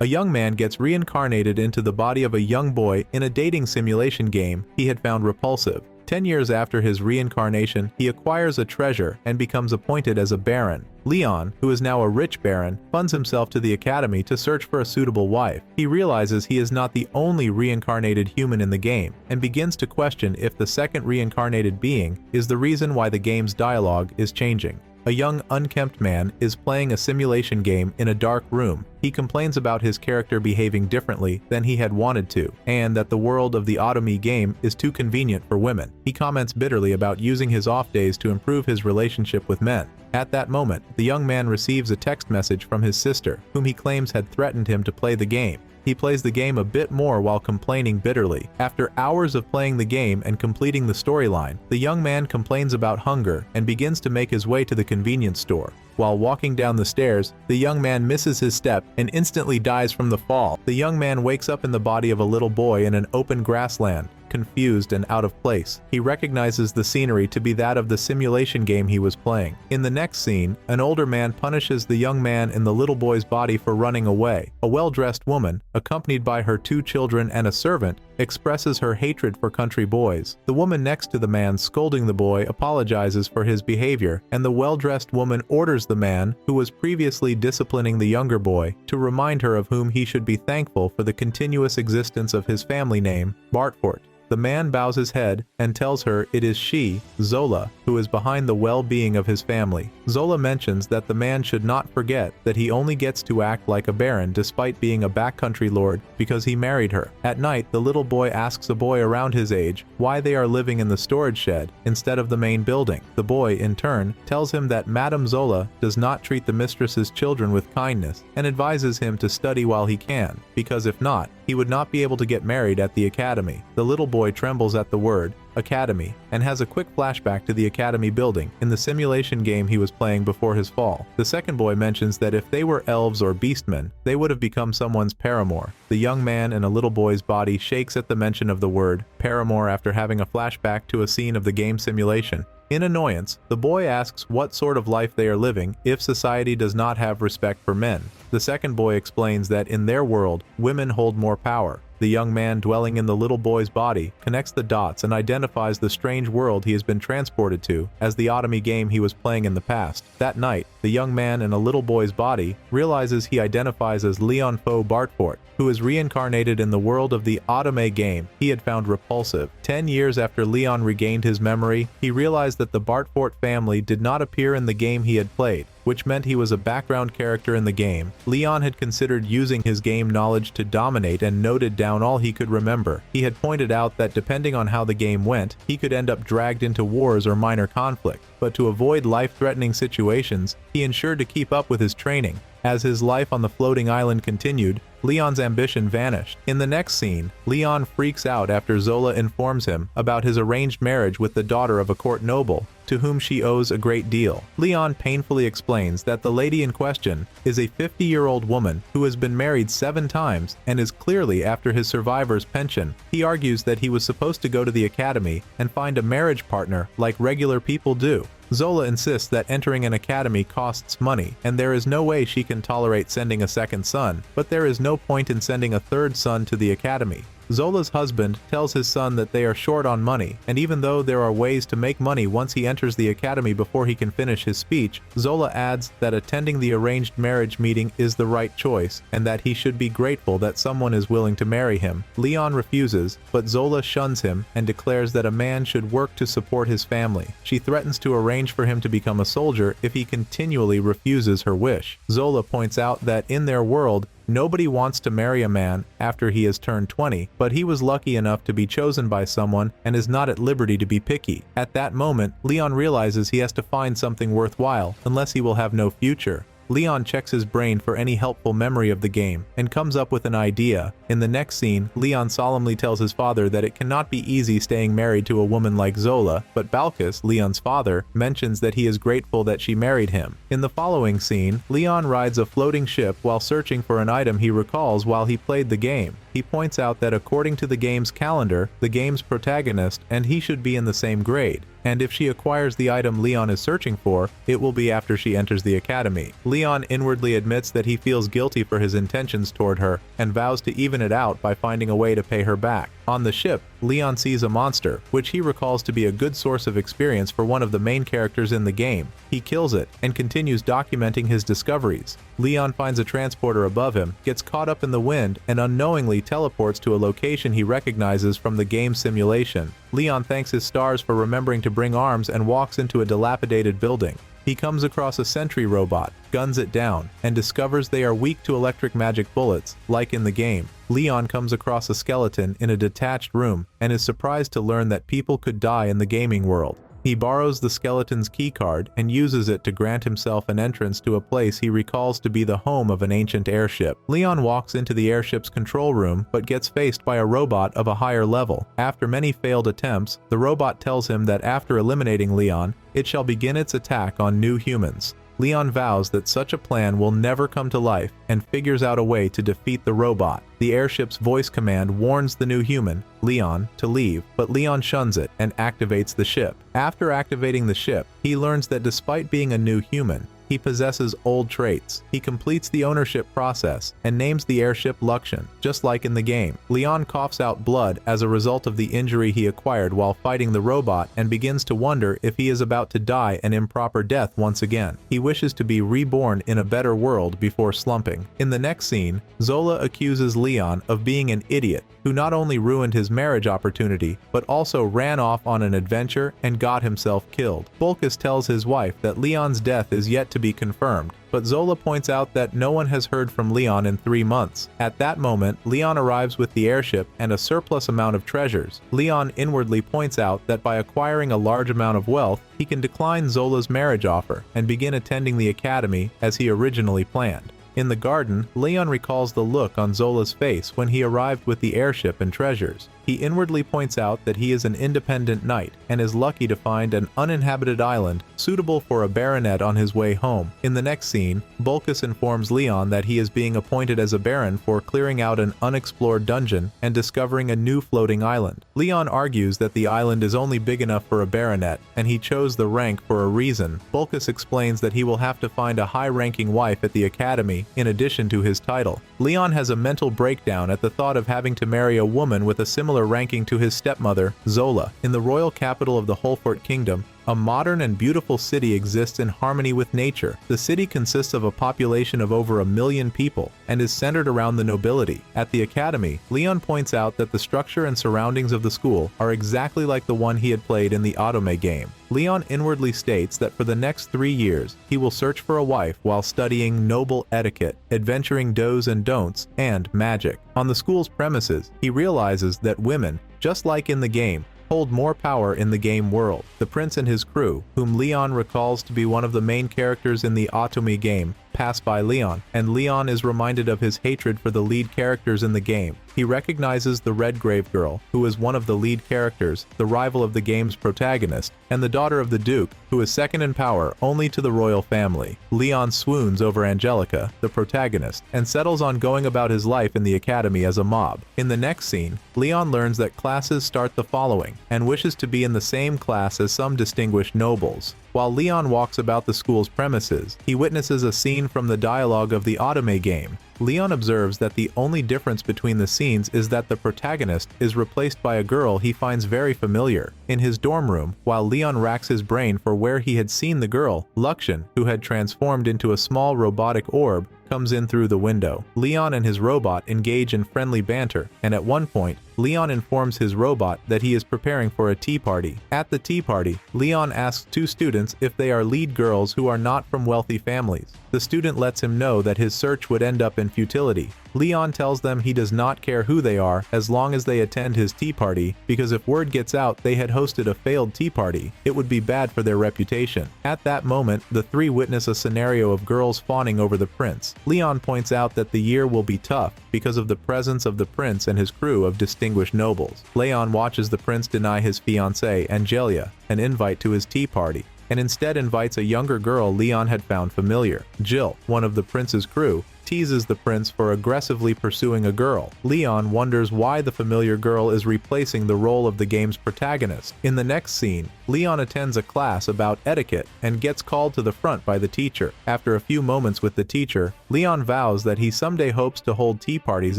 A young man gets reincarnated into the body of a young boy in a dating simulation game he had found repulsive. 10 years after his reincarnation, he acquires a treasure and becomes appointed as a baron. Leon, who is now a rich baron, funds himself to the academy to search for a suitable wife. He realizes he is not the only reincarnated human in the game, and begins to question if the second reincarnated being is the reason why the game's dialogue is changing. A young, unkempt man is playing a simulation game in a dark room. He complains about his character behaving differently than he had wanted to, and that the world of the AniBoooom game is too convenient for women. He comments bitterly about using his off days to improve his relationship with men. At that moment, the young man receives a text message from his sister, whom he claims had threatened him to play the game. He plays the game a bit more while complaining bitterly. After hours of playing the game and completing the storyline, the young man complains about hunger and begins to make his way to the convenience store. While walking down the stairs, the young man misses his step and instantly dies from the fall. The young man wakes up in the body of a little boy in an open grassland, confused and out of place. He recognizes the scenery to be that of the simulation game he was playing. In the next scene, an older man punishes the young man in the little boy's body for running away. A well-dressed woman, accompanied by her 2 children and a servant, expresses her hatred for country boys. The woman next to the man scolding the boy apologizes for his behavior, and the well-dressed woman orders the man, who was previously disciplining the younger boy, to remind her of whom he should be thankful for the continuous existence of his family name, Bartfort. The man bows his head and tells her it is she, Zola, who is behind the well-being of his family. Zola mentions that the man should not forget that he only gets to act like a baron despite being a backcountry lord because he married her. At night, the little boy asks a boy around his age why they are living in the storage shed instead of the main building. The boy, in turn, tells him that Madame Zola does not treat the mistress's children with kindness and advises him to study while he can, because if not, he would not be able to get married at the academy. The little boy trembles at the word academy and has a quick flashback to the academy building in the simulation game he was playing before his fall. The second boy mentions that if they were elves or beastmen, they would have become someone's paramour. The young man in a little boy's body shakes at the mention of the word paramour after having a flashback to a scene of the game simulation. In annoyance, the boy asks what sort of life they are living if society does not have respect for men. The second boy explains that in their world, women hold more power. The young man dwelling in the little boy's body connects the dots and identifies the strange world he has been transported to as the AniBoooom game he was playing in the past. That night, the young man in a little boy's body realizes he identifies as Leon Fou Bartfort, who is reincarnated in the world of the AniBoooom game he had found repulsive. 10 years after Leon regained his memory, he realized that the Bartfort family did not appear in the game he had played, which meant he was a background character in the game. Leon had considered using his game knowledge to dominate and noted down all he could remember. He had pointed out that depending on how the game went, he could end up dragged into wars or minor conflict, but to avoid life-threatening situations, he ensured to keep up with his training. As his life on the floating island continued, Leon's ambition vanished. In the next scene, Leon freaks out after Zola informs him about his arranged marriage with the daughter of a court noble, to whom she owes a great deal. Leon painfully explains that the lady in question is a 50-year-old woman who has been married 7 times and is clearly after his survivor's pension. He argues that he was supposed to go to the academy and find a marriage partner like regular people do. Zola insists that entering an academy costs money, and there is no way she can tolerate sending a second son, but there is no point in sending a third son to the academy. Zola's husband tells his son that they are short on money, and even though there are ways to make money once he enters the academy before he can finish his speech, Zola adds that attending the arranged marriage meeting is the right choice, and that he should be grateful that someone is willing to marry him. Leon refuses, but Zola shuns him and declares that a man should work to support his family. She threatens to arrange for him to become a soldier if he continually refuses her wish. Zola points out that in their world, nobody wants to marry a man after he has turned 20, but he was lucky enough to be chosen by someone and is not at liberty to be picky. At that moment, Leon realizes he has to find something worthwhile, unless he will have no future. Leon checks his brain for any helpful memory of the game and comes up with an idea. In the next scene, Leon solemnly tells his father that it cannot be easy staying married to a woman like Zola, but Balkis, Leon's father, mentions that he is grateful that she married him. In the following scene, Leon rides a floating ship while searching for an item he recalls while he played the game. he points out that according to the game's calendar, the game's protagonist and he should be in the same grade, and if she acquires the item Leon is searching for, it will be after she enters the academy. Leon inwardly admits that he feels guilty for his intentions toward her and vows to even it out by finding a way to pay her back. On the ship, Leon sees a monster, which he recalls to be a good source of experience for one of the main characters in the game. He kills it and continues documenting his discoveries. Leon finds a transporter above him, gets caught up in the wind, and unknowingly teleports to a location he recognizes from the game simulation. Leon thanks his stars for remembering to bring arms and walks into a dilapidated building. He comes across a sentry robot, guns it down, and discovers they are weak to electric magic bullets, like in the game. Leon comes across a skeleton in a detached room and is surprised to learn that people could die in the gaming world. He borrows the skeleton's keycard and uses it to grant himself an entrance to a place he recalls to be the home of an ancient airship. Leon walks into the airship's control room but gets faced by a robot of a higher level. After many failed attempts, the robot tells him that after eliminating Leon, it shall begin its attack on new humans. Leon vows that such a plan will never come to life and figures out a way to defeat the robot. The airship's voice command warns the new human, Leon, to leave, but Leon shuns it and activates the ship. After activating the ship, he learns that despite being a new human, he possesses old traits. He completes the ownership process and names the airship Luxion, just like in the game. Leon coughs out blood as a result of the injury he acquired while fighting the robot and begins to wonder if he is about to die an improper death once again. He wishes to be reborn in a better world before slumping. In the next scene, Zola accuses Leon of being an idiot who not only ruined his marriage opportunity, but also ran off on an adventure and got himself killed. Bulkus tells his wife that Leon's death is yet to be confirmed, but Zola points out that no one has heard from Leon in 3 months. At that moment, Leon arrives with the airship and a surplus amount of treasures. Leon inwardly points out that by acquiring a large amount of wealth, he can decline Zola's marriage offer and begin attending the academy as he originally planned. In the garden, Leon recalls the look on Zola's face when he arrived with the airship and treasures. He inwardly points out that he is an independent knight and is lucky to find an uninhabited island suitable for a baronet on his way home. In the next scene, Bulkus informs Leon that he is being appointed as a baron for clearing out an unexplored dungeon and discovering a new floating island. Leon argues that the island is only big enough for a baronet, and he chose the rank for a reason. Bulkus explains that he will have to find a high-ranking wife at the academy in addition to his title. Leon has a mental breakdown at the thought of having to marry a woman with a similar ranking to his stepmother, Zola. In the royal capital of the Holfort Kingdom, a modern and beautiful city exists in harmony with nature. The city consists of a population of over 1 million people and is centered around the nobility. At the academy, Leon points out that the structure and surroundings of the school are exactly like the one he had played in the Otome game. Leon inwardly states that for the next 3 years, he will search for a wife while studying noble etiquette, adventuring do's and don'ts, and magic. On the school's premises, he realizes that women, just like in the game, hold more power in the game world. The prince and his crew, whom Leon recalls to be one of the main characters in the Otome game, pass by Leon, and Leon is reminded of his hatred for the lead characters in the game. He recognizes the Redgrave girl, who is one of the lead characters, the rival of the game's protagonist, and the daughter of the Duke, who is second in power only to the royal family. Leon swoons over Angelica, the protagonist, and settles on going about his life in the academy as a mob. In the next scene, Leon learns that classes start the following, and wishes to be in the same class as some distinguished nobles. While Leon walks about the school's premises, he witnesses a scene from the dialogue of the Otome game. Leon observes that the only difference between the scenes is that the protagonist is replaced by a girl he finds very familiar. In his dorm room, while Leon racks his brain for where he had seen the girl, Luxion, who had transformed into a small robotic orb, comes in through the window. Leon and his robot engage in friendly banter, and at one point, Leon informs his robot that he is preparing for a tea party. At the tea party, Leon asks 2 students if they are lead girls who are not from wealthy families. The student lets him know that his search would end up in futility. Leon tells them he does not care who they are as long as they attend his tea party, because if word gets out they had hosted a failed tea party, it would be bad for their reputation. At that moment, the 3 witness a scenario of girls fawning over the prince. Leon points out that the year will be tough because of the presence of the prince and his crew of distinguished nobles. Leon watches the prince deny his fiancée, Angelia, an invite to his tea party, and instead invites a younger girl Leon had found familiar. Jill, one of the prince's crew, teases the prince for aggressively pursuing a girl. Leon wonders why the familiar girl is replacing the role of the game's protagonist. In the next scene, Leon attends a class about etiquette and gets called to the front by the teacher. After a few moments with the teacher, Leon vows that he someday hopes to hold tea parties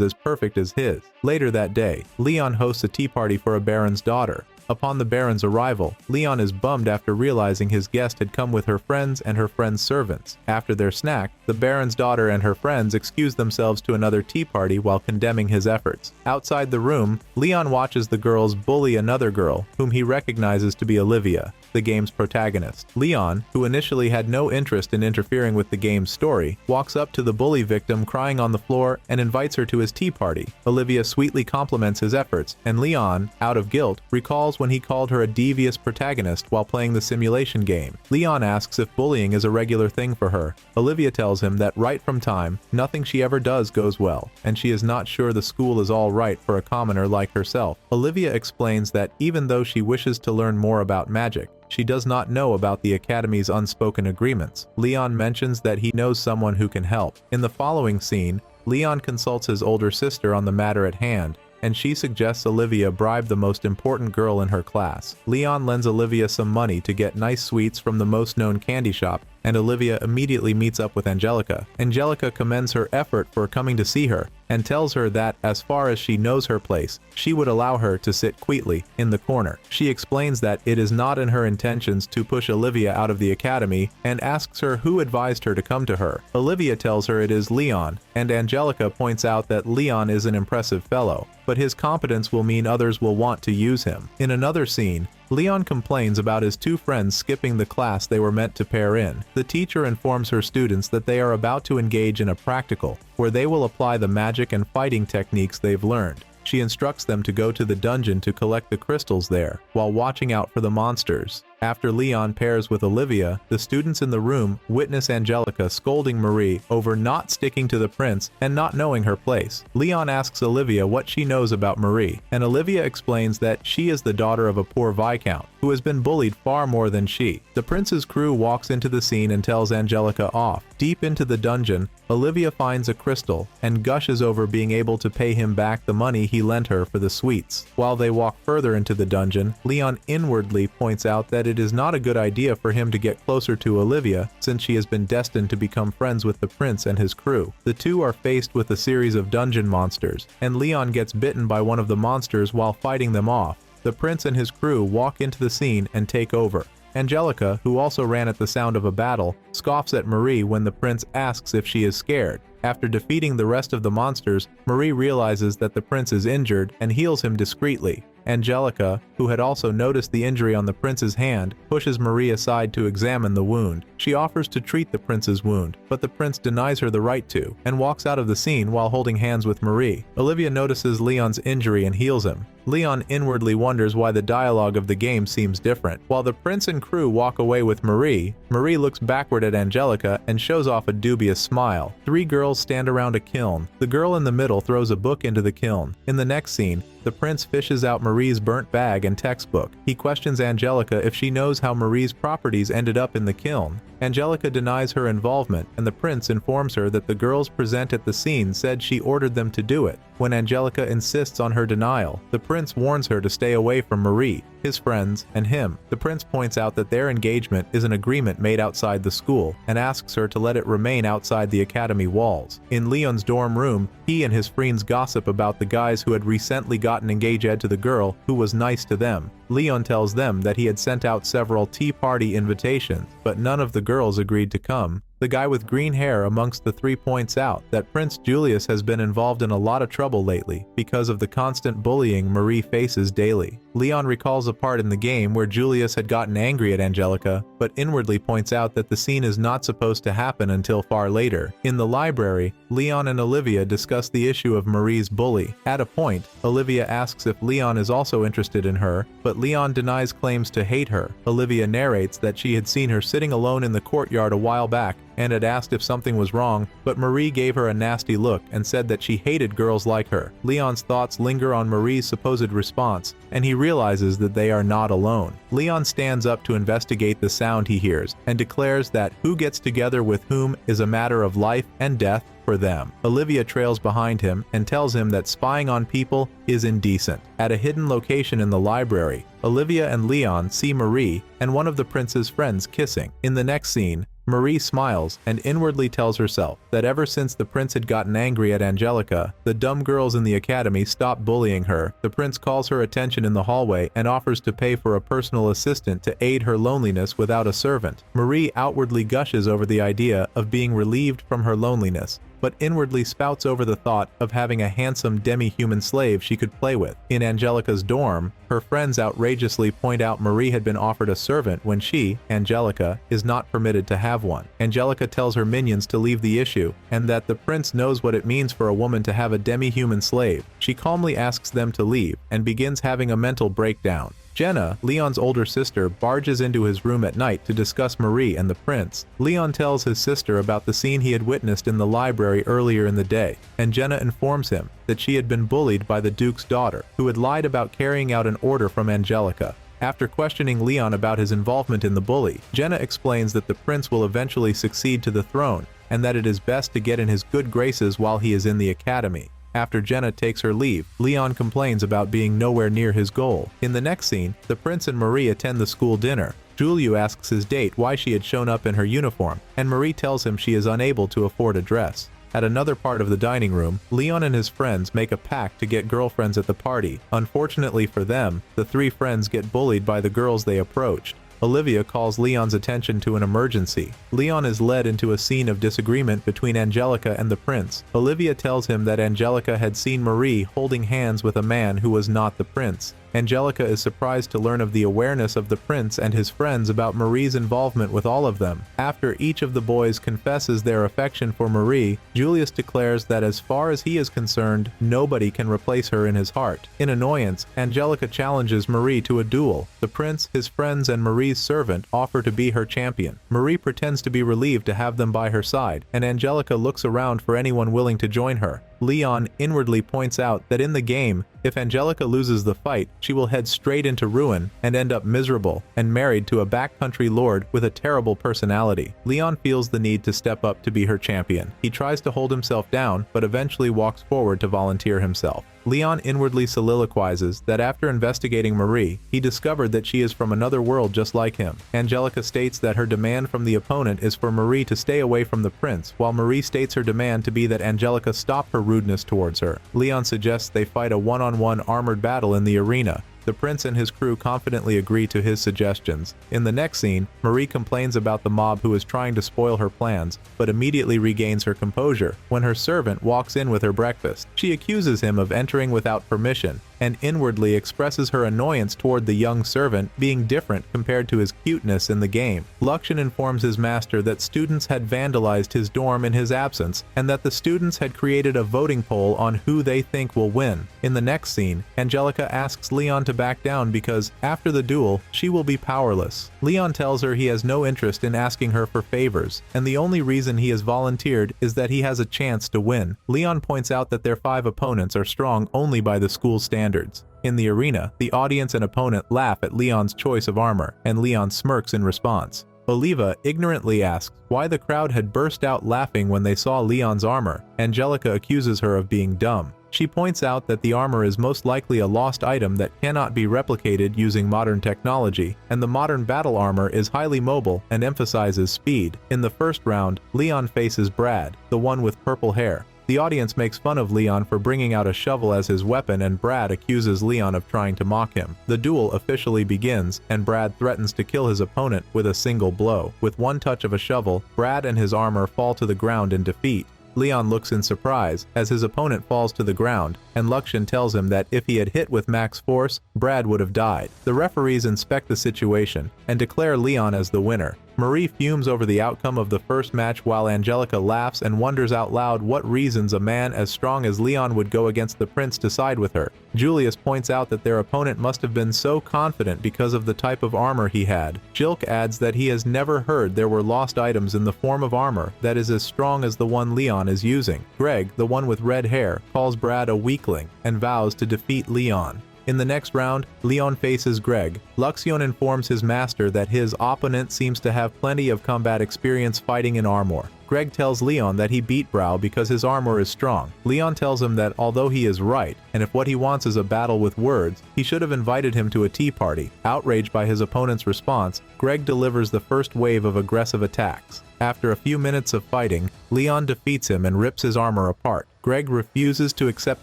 as perfect as his. Later that day, Leon hosts a tea party for a baron's daughter. Upon the baron's arrival, Leon is bummed after realizing his guest had come with her friends and her friends' servants. After their snack, the baron's daughter and her friends excuse themselves to another tea party while condemning his efforts. Outside the room, Leon watches the girls bully another girl, whom he recognizes to be Olivia, the game's protagonist. Leon, who initially had no interest in interfering with the game's story, walks up to the bully victim crying on the floor and invites her to his tea party. Olivia sweetly compliments his efforts, and Leon, out of guilt, recalls when he called her a devious protagonist while playing the simulation game. Leon asks if bullying is a regular thing for her. Olivia tells him that right from time, nothing she ever does goes well, and she is not sure the school is all right for a commoner like herself. Olivia explains that even though she wishes to learn more about magic, she does not know about the Academy's unspoken agreements. Leon mentions that he knows someone who can help. In the following scene, Leon consults his older sister on the matter at hand, and she suggests Olivia bribe the most important girl in her class. Leon lends Olivia some money to get nice sweets from the most known candy shop, and Olivia immediately meets up with Angelica. Angelica commends her effort for coming to see her, and tells her that, as far as she knows her place, she would allow her to sit quietly in the corner. She explains that it is not in her intentions to push Olivia out of the academy, and asks her who advised her to come to her. Olivia tells her it is Leon, and Angelica points out that Leon is an impressive fellow, but his competence will mean others will want to use him. In another scene, Leon complains about his two friends skipping the class they were meant to pair in. The teacher informs her students that they are about to engage in a practical, where they will apply the magic and fighting techniques they've learned. She instructs them to go to the dungeon to collect the crystals there, while watching out for the monsters. After Leon pairs with Olivia, the students in the room witness Angelica scolding Marie over not sticking to the prince and not knowing her place. Leon asks Olivia what she knows about Marie, and Olivia explains that she is the daughter of a poor viscount, who has been bullied far more than she. The prince's crew walks into the scene and tells Angelica off. Deep into the dungeon, Olivia finds a crystal and gushes over being able to pay him back the money he lent her for the sweets. While they walk further into the dungeon, Leon inwardly points out that it is not a good idea for him to get closer to Olivia, since she has been destined to become friends with the prince and his crew. The two are faced with a series of dungeon monsters, and Leon gets bitten by one of the monsters while fighting them off. The prince and his crew walk into the scene and take over. Angelica, who also ran at the sound of a battle, scoffs at Marie when the prince asks if she is scared. After defeating the rest of the monsters, Marie realizes that the prince is injured and heals him discreetly. Angelica, who had also noticed the injury on the prince's hand, pushes Marie aside to examine the wound. She offers to treat the prince's wound, but the prince denies her the right to, and walks out of the scene while holding hands with Marie. Olivia notices Leon's injury and heals him. Leon inwardly wonders why the dialogue of the game seems different. While the prince and crew walk away with Marie, Marie looks backward at Angelica and shows off a dubious smile. Three girls stand around a kiln. The girl in the middle throws a book into the kiln. In the next scene, the prince fishes out Marie's burnt bag and textbook. He questions Angelica if she knows how Marie's properties ended up in the kiln. Angelica denies her involvement, and the prince informs her that the girls present at the scene said she ordered them to do it. When Angelica insists on her denial, the prince warns her to stay away from Marie, his friends, and him. The prince points out that their engagement is an agreement made outside the school, and asks her to let it remain outside the academy walls. In Leon's dorm room, he and his friends gossip about the guys who had recently gotten engaged to the girl who was nice to them. Leon tells them that he had sent out several tea party invitations, but none of the girls agreed to come. The guy with green hair amongst the three points out that Prince Julius has been involved in a lot of trouble lately because of the constant bullying Marie faces daily. Leon recalls a part in the game where Julius had gotten angry at Angelica, but inwardly points out that the scene is not supposed to happen until far later. In the library, Leon and Olivia discuss the issue of Marie's bully. At a point, Olivia asks if Leon is also interested in her, but Leon denies claims to hate her. Olivia narrates that she had seen her sitting alone in the courtyard a while back and had asked if something was wrong, but Marie gave her a nasty look and said that she hated girls like her. Leon's thoughts linger on Marie's supposed response, and he realizes that they are not alone. Leon stands up to investigate the sound he hears and declares that who gets together with whom is a matter of life and death, for them. Olivia trails behind him and tells him that spying on people is indecent. At a hidden location in the library, Olivia and Leon see Marie and one of the prince's friends kissing. In the next scene, Marie smiles and inwardly tells herself that ever since the prince had gotten angry at Angelica, the dumb girls in the academy stopped bullying her. The prince calls her attention in the hallway and offers to pay for a personal assistant to aid her loneliness without a servant. Marie outwardly gushes over the idea of being relieved from her loneliness, but inwardly spouts over the thought of having a handsome demi-human slave she could play with. In Angelica's dorm, her friends outrageously point out Marie had been offered a servant when she, Angelica, is not permitted to have one. Angelica tells her minions to leave the issue, and that the prince knows what it means for a woman to have a demi-human slave. She calmly asks them to leave, and begins having a mental breakdown. Jenna, Leon's older sister, barges into his room at night to discuss Marie and the prince. Leon tells his sister about the scene he had witnessed in the library earlier in the day, and Jenna informs him that she had been bullied by the Duke's daughter, who had lied about carrying out an order from Angelica. After questioning Leon about his involvement in the bully, Jenna explains that the prince will eventually succeed to the throne, and that it is best to get in his good graces while he is in the academy. After Jenna takes her leave, Leon complains about being nowhere near his goal. In the next scene, the prince and Marie attend the school dinner. Julio asks his date why she had shown up in her uniform, and Marie tells him she is unable to afford a dress. At another part of the dining room, Leon and his friends make a pact to get girlfriends at the party. Unfortunately for them, the three friends get bullied by the girls they approached. Olivia calls Leon's attention to an emergency. Leon is led into a scene of disagreement between Angelica and the prince. Olivia tells him that Angelica had seen Marie holding hands with a man who was not the prince. Angelica is surprised to learn of the awareness of the prince and his friends about Marie's involvement with all of them. After each of the boys confesses their affection for Marie, Julius declares that as far as he is concerned, nobody can replace her in his heart. In annoyance, Angelica challenges Marie to a duel. The prince, his friends, and Marie's servant offer to be her champion. Marie pretends to be relieved to have them by her side, and Angelica looks around for anyone willing to join her. Leon inwardly points out that in the game, if Angelica loses the fight, she will head straight into ruin and end up miserable and married to a backcountry lord with a terrible personality. Leon feels the need to step up to be her champion. He tries to hold himself down, but eventually walks forward to volunteer himself. Leon inwardly soliloquizes that after investigating Marie, he discovered that she is from another world just like him. Angelica states that her demand from the opponent is for Marie to stay away from the prince, while Marie states her demand to be that Angelica stop her rudeness towards her. Leon suggests they fight a one-on-one armored battle in the arena. The prince and his crew confidently agree to his suggestions. In the next scene, Marie complains about the mob who is trying to spoil her plans, but immediately regains her composure when her servant walks in with her breakfast. She accuses him of entering without permission, and inwardly expresses her annoyance toward the young servant being different compared to his cuteness in the game. Lakshan informs his master that students had vandalized his dorm in his absence, and that the students had created a voting poll on who they think will win. In the next scene, Angelica asks Leon to back down because, after the duel, she will be powerless. Leon tells her he has no interest in asking her for favors, and the only reason he has volunteered is that he has a chance to win. Leon points out that their 5 opponents are strong only by the school standards. In the arena, the audience and opponent laugh at Leon's choice of armor, and Leon smirks in response. Oliva ignorantly asks why the crowd had burst out laughing when they saw Leon's armor. Angelica accuses her of being dumb. She points out that the armor is most likely a lost item that cannot be replicated using modern technology, and the modern battle armor is highly mobile and emphasizes speed. In the first round, Leon faces Brad, the one with purple hair. The audience makes fun of Leon for bringing out a shovel as his weapon, and Brad accuses Leon of trying to mock him. The duel officially begins, and Brad threatens to kill his opponent with a single blow. With one touch of a shovel, Brad and his armor fall to the ground in defeat. Leon looks in surprise as his opponent falls to the ground, and Lakshan tells him that if he had hit with max force, Brad would have died. The referees inspect the situation and declare Leon as the winner. Marie fumes over the outcome of the first match while Angelica laughs and wonders out loud what reasons a man as strong as Leon would go against the prince to side with her. Julius points out that their opponent must have been so confident because of the type of armor he had. Jilk adds that he has never heard there were lost items in the form of armor that is as strong as the one Leon is using. Greg, the one with red hair, calls Brad a weakling and vows to defeat Leon. In the next round, Leon faces Greg. Luxion informs his master that his opponent seems to have plenty of combat experience fighting in armor. Greg tells Leon that he beat Brow because his armor is strong. Leon tells him that although he is right, and if what he wants is a battle with words, he should have invited him to a tea party. Outraged by his opponent's response, Greg delivers the first wave of aggressive attacks. After a few minutes of fighting, Leon defeats him and rips his armor apart. Greg refuses to accept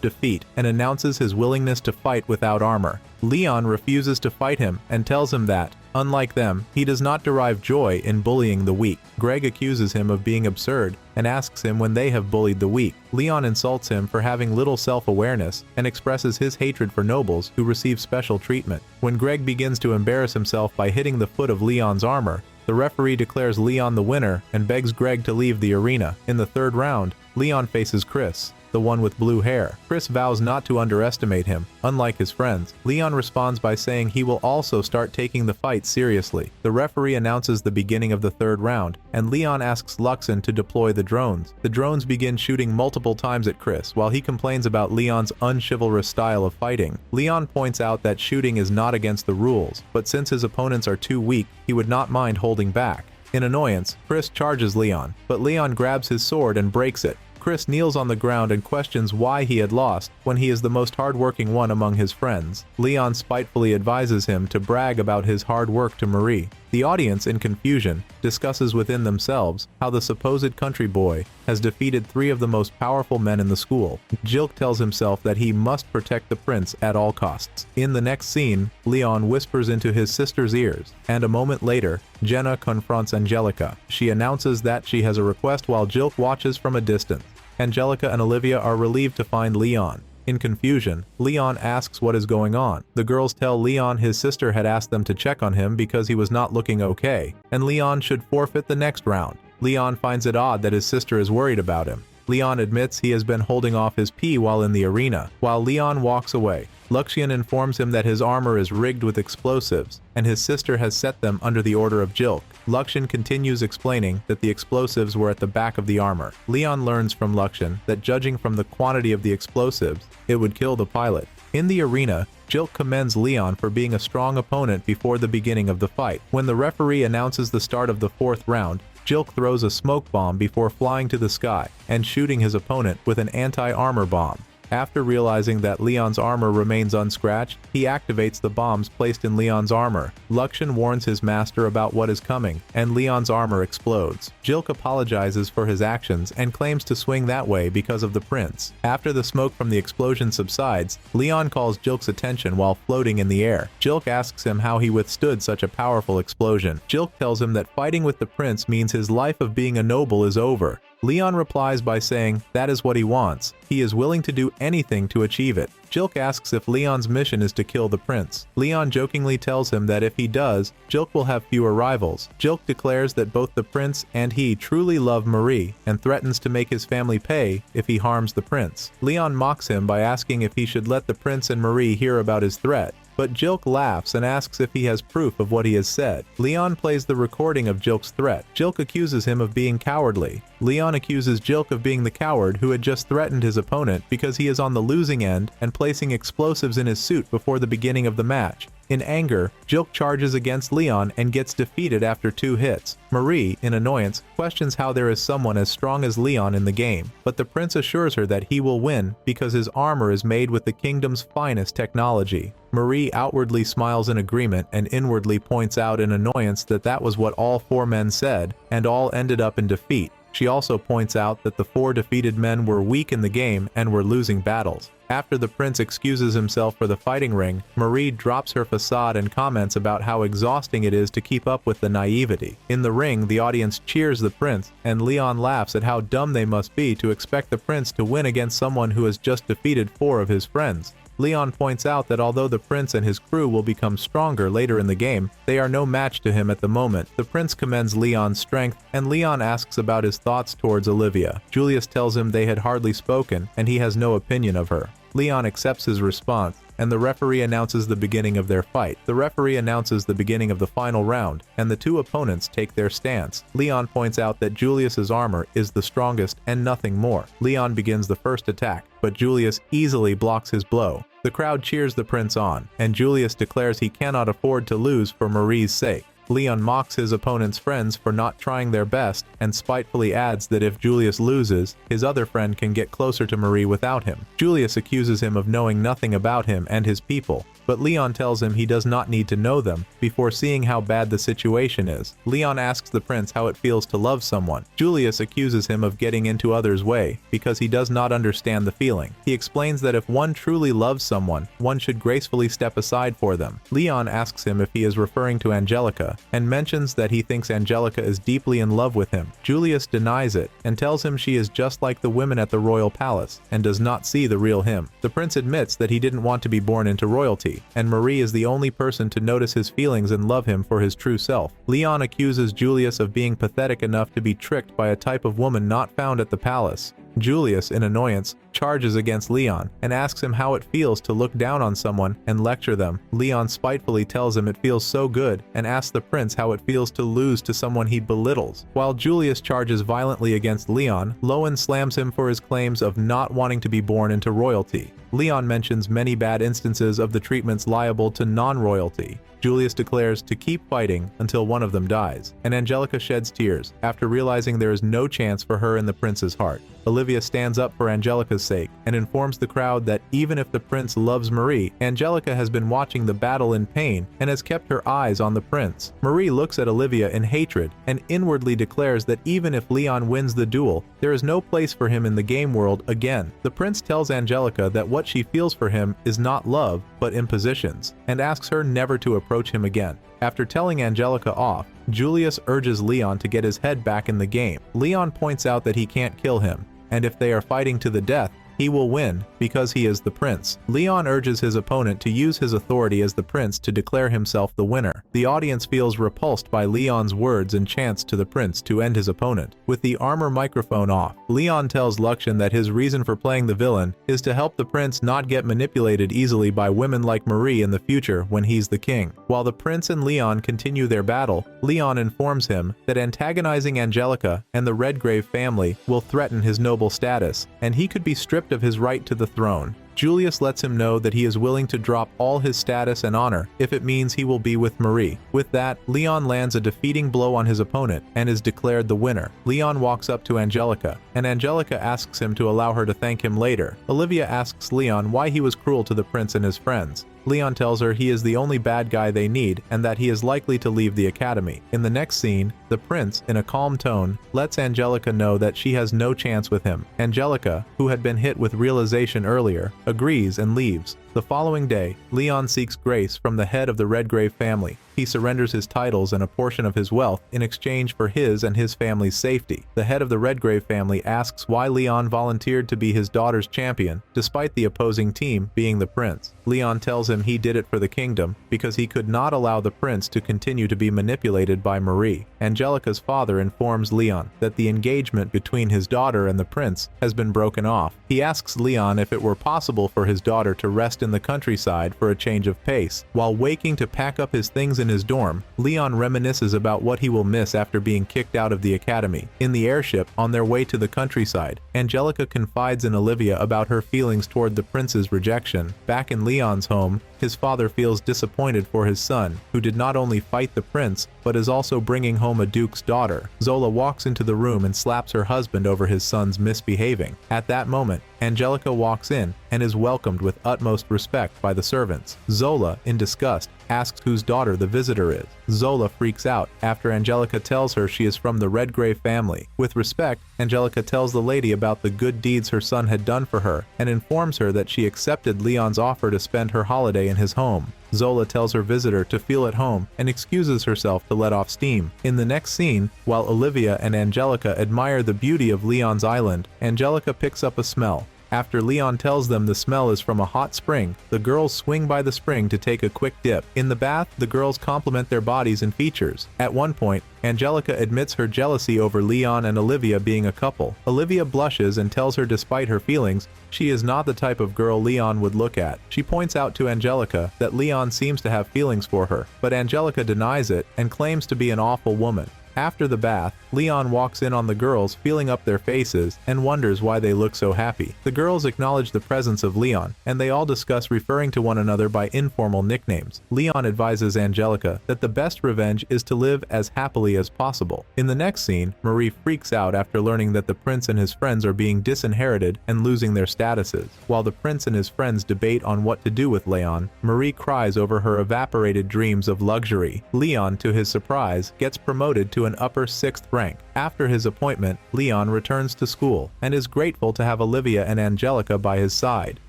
defeat and announces his willingness to fight without armor. Leon refuses to fight him and tells him that, unlike them, he does not derive joy in bullying the weak. Greg accuses him of being absurd and asks him when they have bullied the weak. Leon insults him for having little self-awareness and expresses his hatred for nobles who receive special treatment. When Greg begins to embarrass himself by hitting the foot of Leon's armor, the referee declares Leon the winner and begs Greg to leave the arena. In the third round, Leon faces Chris, the one with blue hair. Chris vows not to underestimate him. Unlike his friends, Leon responds by saying he will also start taking the fight seriously. The referee announces the beginning of the third round, and Leon asks Luxon to deploy the drones. The drones begin shooting multiple times at Chris, while he complains about Leon's unchivalrous style of fighting. Leon points out that shooting is not against the rules, but since his opponents are too weak, he would not mind holding back. In annoyance, Chris charges Leon, but Leon grabs his sword and breaks it. Chris kneels on the ground and questions why he had lost when he is the most hardworking one among his friends. Leon spitefully advises him to brag about his hard work to Marie. The audience, in confusion, discusses within themselves how the supposed country boy has defeated 3 of the most powerful men in the school. Jilk tells himself that he must protect the prince at all costs. In the next scene, Leon whispers into his sister's ears, and a moment later, Jenna confronts Angelica. She announces that she has a request while Jilk watches from a distance. Angelica and Olivia are relieved to find Leon. In confusion, Leon asks what is going on. The girls tell Leon his sister had asked them to check on him because he was not looking okay, and Leon should forfeit the next round. Leon finds it odd that his sister is worried about him. Leon admits he has been holding off his pee while in the arena. While Leon walks away, Luxian informs him that his armor is rigged with explosives, and his sister has set them under the order of Jilk. Luxian continues explaining that the explosives were at the back of the armor. Leon learns from Luxian that judging from the quantity of the explosives, it would kill the pilot. In the arena, Jilk commends Leon for being a strong opponent before the beginning of the fight. When the referee announces the start of the 4th round, Jilk throws a smoke bomb before flying to the sky and shooting his opponent with an anti-armor bomb. After realizing that Leon's armor remains unscratched, he activates the bombs placed in Leon's armor. Luxian warns his master about what is coming, and Leon's armor explodes. Jilk apologizes for his actions and claims to swing that way because of the prince. After the smoke from the explosion subsides, Leon calls Jilk's attention while floating in the air. Jilk asks him how he withstood such a powerful explosion. Jilk tells him that fighting with the prince means his life of being a noble is over. Leon replies by saying that is what he wants. He is willing to do anything to achieve it. Jilk asks if Leon's mission is to kill the prince. Leon jokingly tells him that if he does, Jilk will have fewer rivals. Jilk declares that both the prince and he truly love Marie and threatens to make his family pay if he harms the prince. Leon mocks him by asking if he should let the prince and Marie hear about his threat. But Jilk laughs and asks if he has proof of what he has said. Leon plays the recording of Jilk's threat. Jilk accuses him of being cowardly. Leon accuses Jilk of being the coward who had just threatened his opponent because he is on the losing end and placing explosives in his suit before the beginning of the match. In anger, Jilk charges against Leon and gets defeated after 2 hits. Marie, in annoyance, questions how there is someone as strong as Leon in the game, but the prince assures her that he will win because his armor is made with the kingdom's finest technology. Marie outwardly smiles in agreement and inwardly points out in annoyance that that was what all 4 men said, and all ended up in defeat. She also points out that the 4 defeated men were weak in the game and were losing battles. After the prince excuses himself for the fighting ring, Marie drops her facade and comments about how exhausting it is to keep up with the naivety. In the ring, the audience cheers the prince, and Leon laughs at how dumb they must be to expect the prince to win against someone who has just defeated 4 of his friends. Leon points out that although the prince and his crew will become stronger later in the game, they are no match to him at the moment. The prince commends Leon's strength, and Leon asks about his thoughts towards Olivia. Julius tells him they had hardly spoken, and he has no opinion of her. Leon accepts his response, and the referee announces the beginning of their fight. The referee announces the beginning of the final round, and the 2 opponents take their stance. Leon points out that Julius's armor is the strongest and nothing more. Leon begins the first attack, but Julius easily blocks his blow. The crowd cheers the prince on, and Julius declares he cannot afford to lose for Marie's sake. Leon mocks his opponent's friends for not trying their best and spitefully adds that if Julius loses, his other friend can get closer to Marie without him. Julius accuses him of knowing nothing about him and his people, but Leon tells him he does not need to know them before seeing how bad the situation is. Leon asks the prince how it feels to love someone. Julius accuses him of getting into others' way because he does not understand the feeling. He explains that if one truly loves someone, one should gracefully step aside for them. Leon asks him if he is referring to Angelica and mentions that he thinks Angelica is deeply in love with him. Julius denies it and tells him she is just like the women at the royal palace and does not see the real him. The prince admits that he didn't want to be born into royalty, and Marie is the only person to notice his feelings and love him for his true self. Leon accuses Julius of being pathetic enough to be tricked by a type of woman not found at the palace. Julius, in annoyance, charges against Leon and asks him how it feels to look down on someone and lecture them. Leon spitefully tells him it feels so good and asks the prince how it feels to lose to someone he belittles. While Julius charges violently against Leon, Lowen slams him for his claims of not wanting to be born into royalty. Leon mentions many bad instances of the treatments liable to non-royalty. Julius declares to keep fighting until one of them dies, and Angelica sheds tears after realizing there is no chance for her in the prince's heart. Olivia stands up for Angelica's sake and informs the crowd that even if the prince loves Marie, Angelica has been watching the battle in pain and has kept her eyes on the prince. Marie looks at Olivia in hatred and inwardly declares that even if Leon wins the duel, there is no place for him in the game world again. The prince tells Angelica that what she feels for him is not love, but impositions, and asks her never to approach him again. After telling Angelica off, Julius urges Leon to get his head back in the game. Leon points out that he can't kill him, and if they are fighting to the death, he will win because he is the prince. Leon urges his opponent to use his authority as the prince to declare himself the winner. The audience feels repulsed by Leon's words and chants to the prince to end his opponent. With the armor microphone off, Leon tells Luxian that his reason for playing the villain is to help the prince not get manipulated easily by women like Marie in the future when he's the king. While the prince and Leon continue their battle, Leon informs him that antagonizing Angelica and the Redgrave family will threaten his noble status, and he could be stripped of his right to the throne. Julius lets him know that he is willing to drop all his status and honor if it means he will be with Marie. With that, Leon lands a defeating blow on his opponent and is declared the winner. Leon walks up to Angelica, and Angelica asks him to allow her to thank him later. Olivia asks Leon why he was cruel to the prince and his friends. Leon tells her he is the only bad guy they need and that he is likely to leave the academy. In the next scene, the prince, in a calm tone, lets Angelica know that she has no chance with him. Angelica, who had been hit with realization earlier, agrees and leaves. The following day, Leon seeks grace from the head of the Redgrave family. He surrenders his titles and a portion of his wealth in exchange for his and his family's safety. The head of the Redgrave family asks why Leon volunteered to be his daughter's champion, despite the opposing team being the prince. Leon tells him he did it for the kingdom because he could not allow the prince to continue to be manipulated by Marie. Angelica's father informs Leon that the engagement between his daughter and the prince has been broken off. He asks Leon if it were possible for his daughter to rest in the countryside for a change of pace. While waking to pack up his things in his dorm, Leon reminisces about what he will miss after being kicked out of the academy. In the airship, on their way to the countryside, Angelica confides in Olivia about her feelings toward the prince's rejection. Back in Leon's home, his father feels disappointed for his son, who did not only fight the prince, but is also bringing home a duke's daughter. Zola walks into the room and slaps her husband over his son's misbehaving. At that moment, Angelica walks in and is welcomed with utmost respect by the servants. Zola, in disgust, asks whose daughter the visitor is. Zola freaks out after Angelica tells her she is from the Redgrave family. With respect, Angelica tells the lady about the good deeds her son had done for her and informs her that she accepted Leon's offer to spend her holiday in his home. Zola tells her visitor to feel at home and excuses herself to let off steam. In the next scene, while Olivia and Angelica admire the beauty of Leon's island, Angelica picks up a smell. After Leon tells them the smell is from a hot spring, the girls swing by the spring to take a quick dip. In the bath, the girls compliment their bodies and features. At one point, Angelica admits her jealousy over Leon and Olivia being a couple. Olivia blushes and tells her despite her feelings, she is not the type of girl Leon would look at. She points out to Angelica that Leon seems to have feelings for her, but Angelica denies it and claims to be an awful woman. After the bath, Leon walks in on the girls feeling up their faces and wonders why they look so happy. The girls acknowledge the presence of Leon, and they all discuss referring to one another by informal nicknames. Leon advises Angelica that the best revenge is to live as happily as possible. In the next scene, Marie freaks out after learning that the prince and his friends are being disinherited and losing their statuses. While the prince and his friends debate on what to do with Leon, Marie cries over her evaporated dreams of luxury. Leon, to his surprise, gets promoted to an upper 6th rank. After his appointment, Leon returns to school and is grateful to have Olivia and Angelica by his side.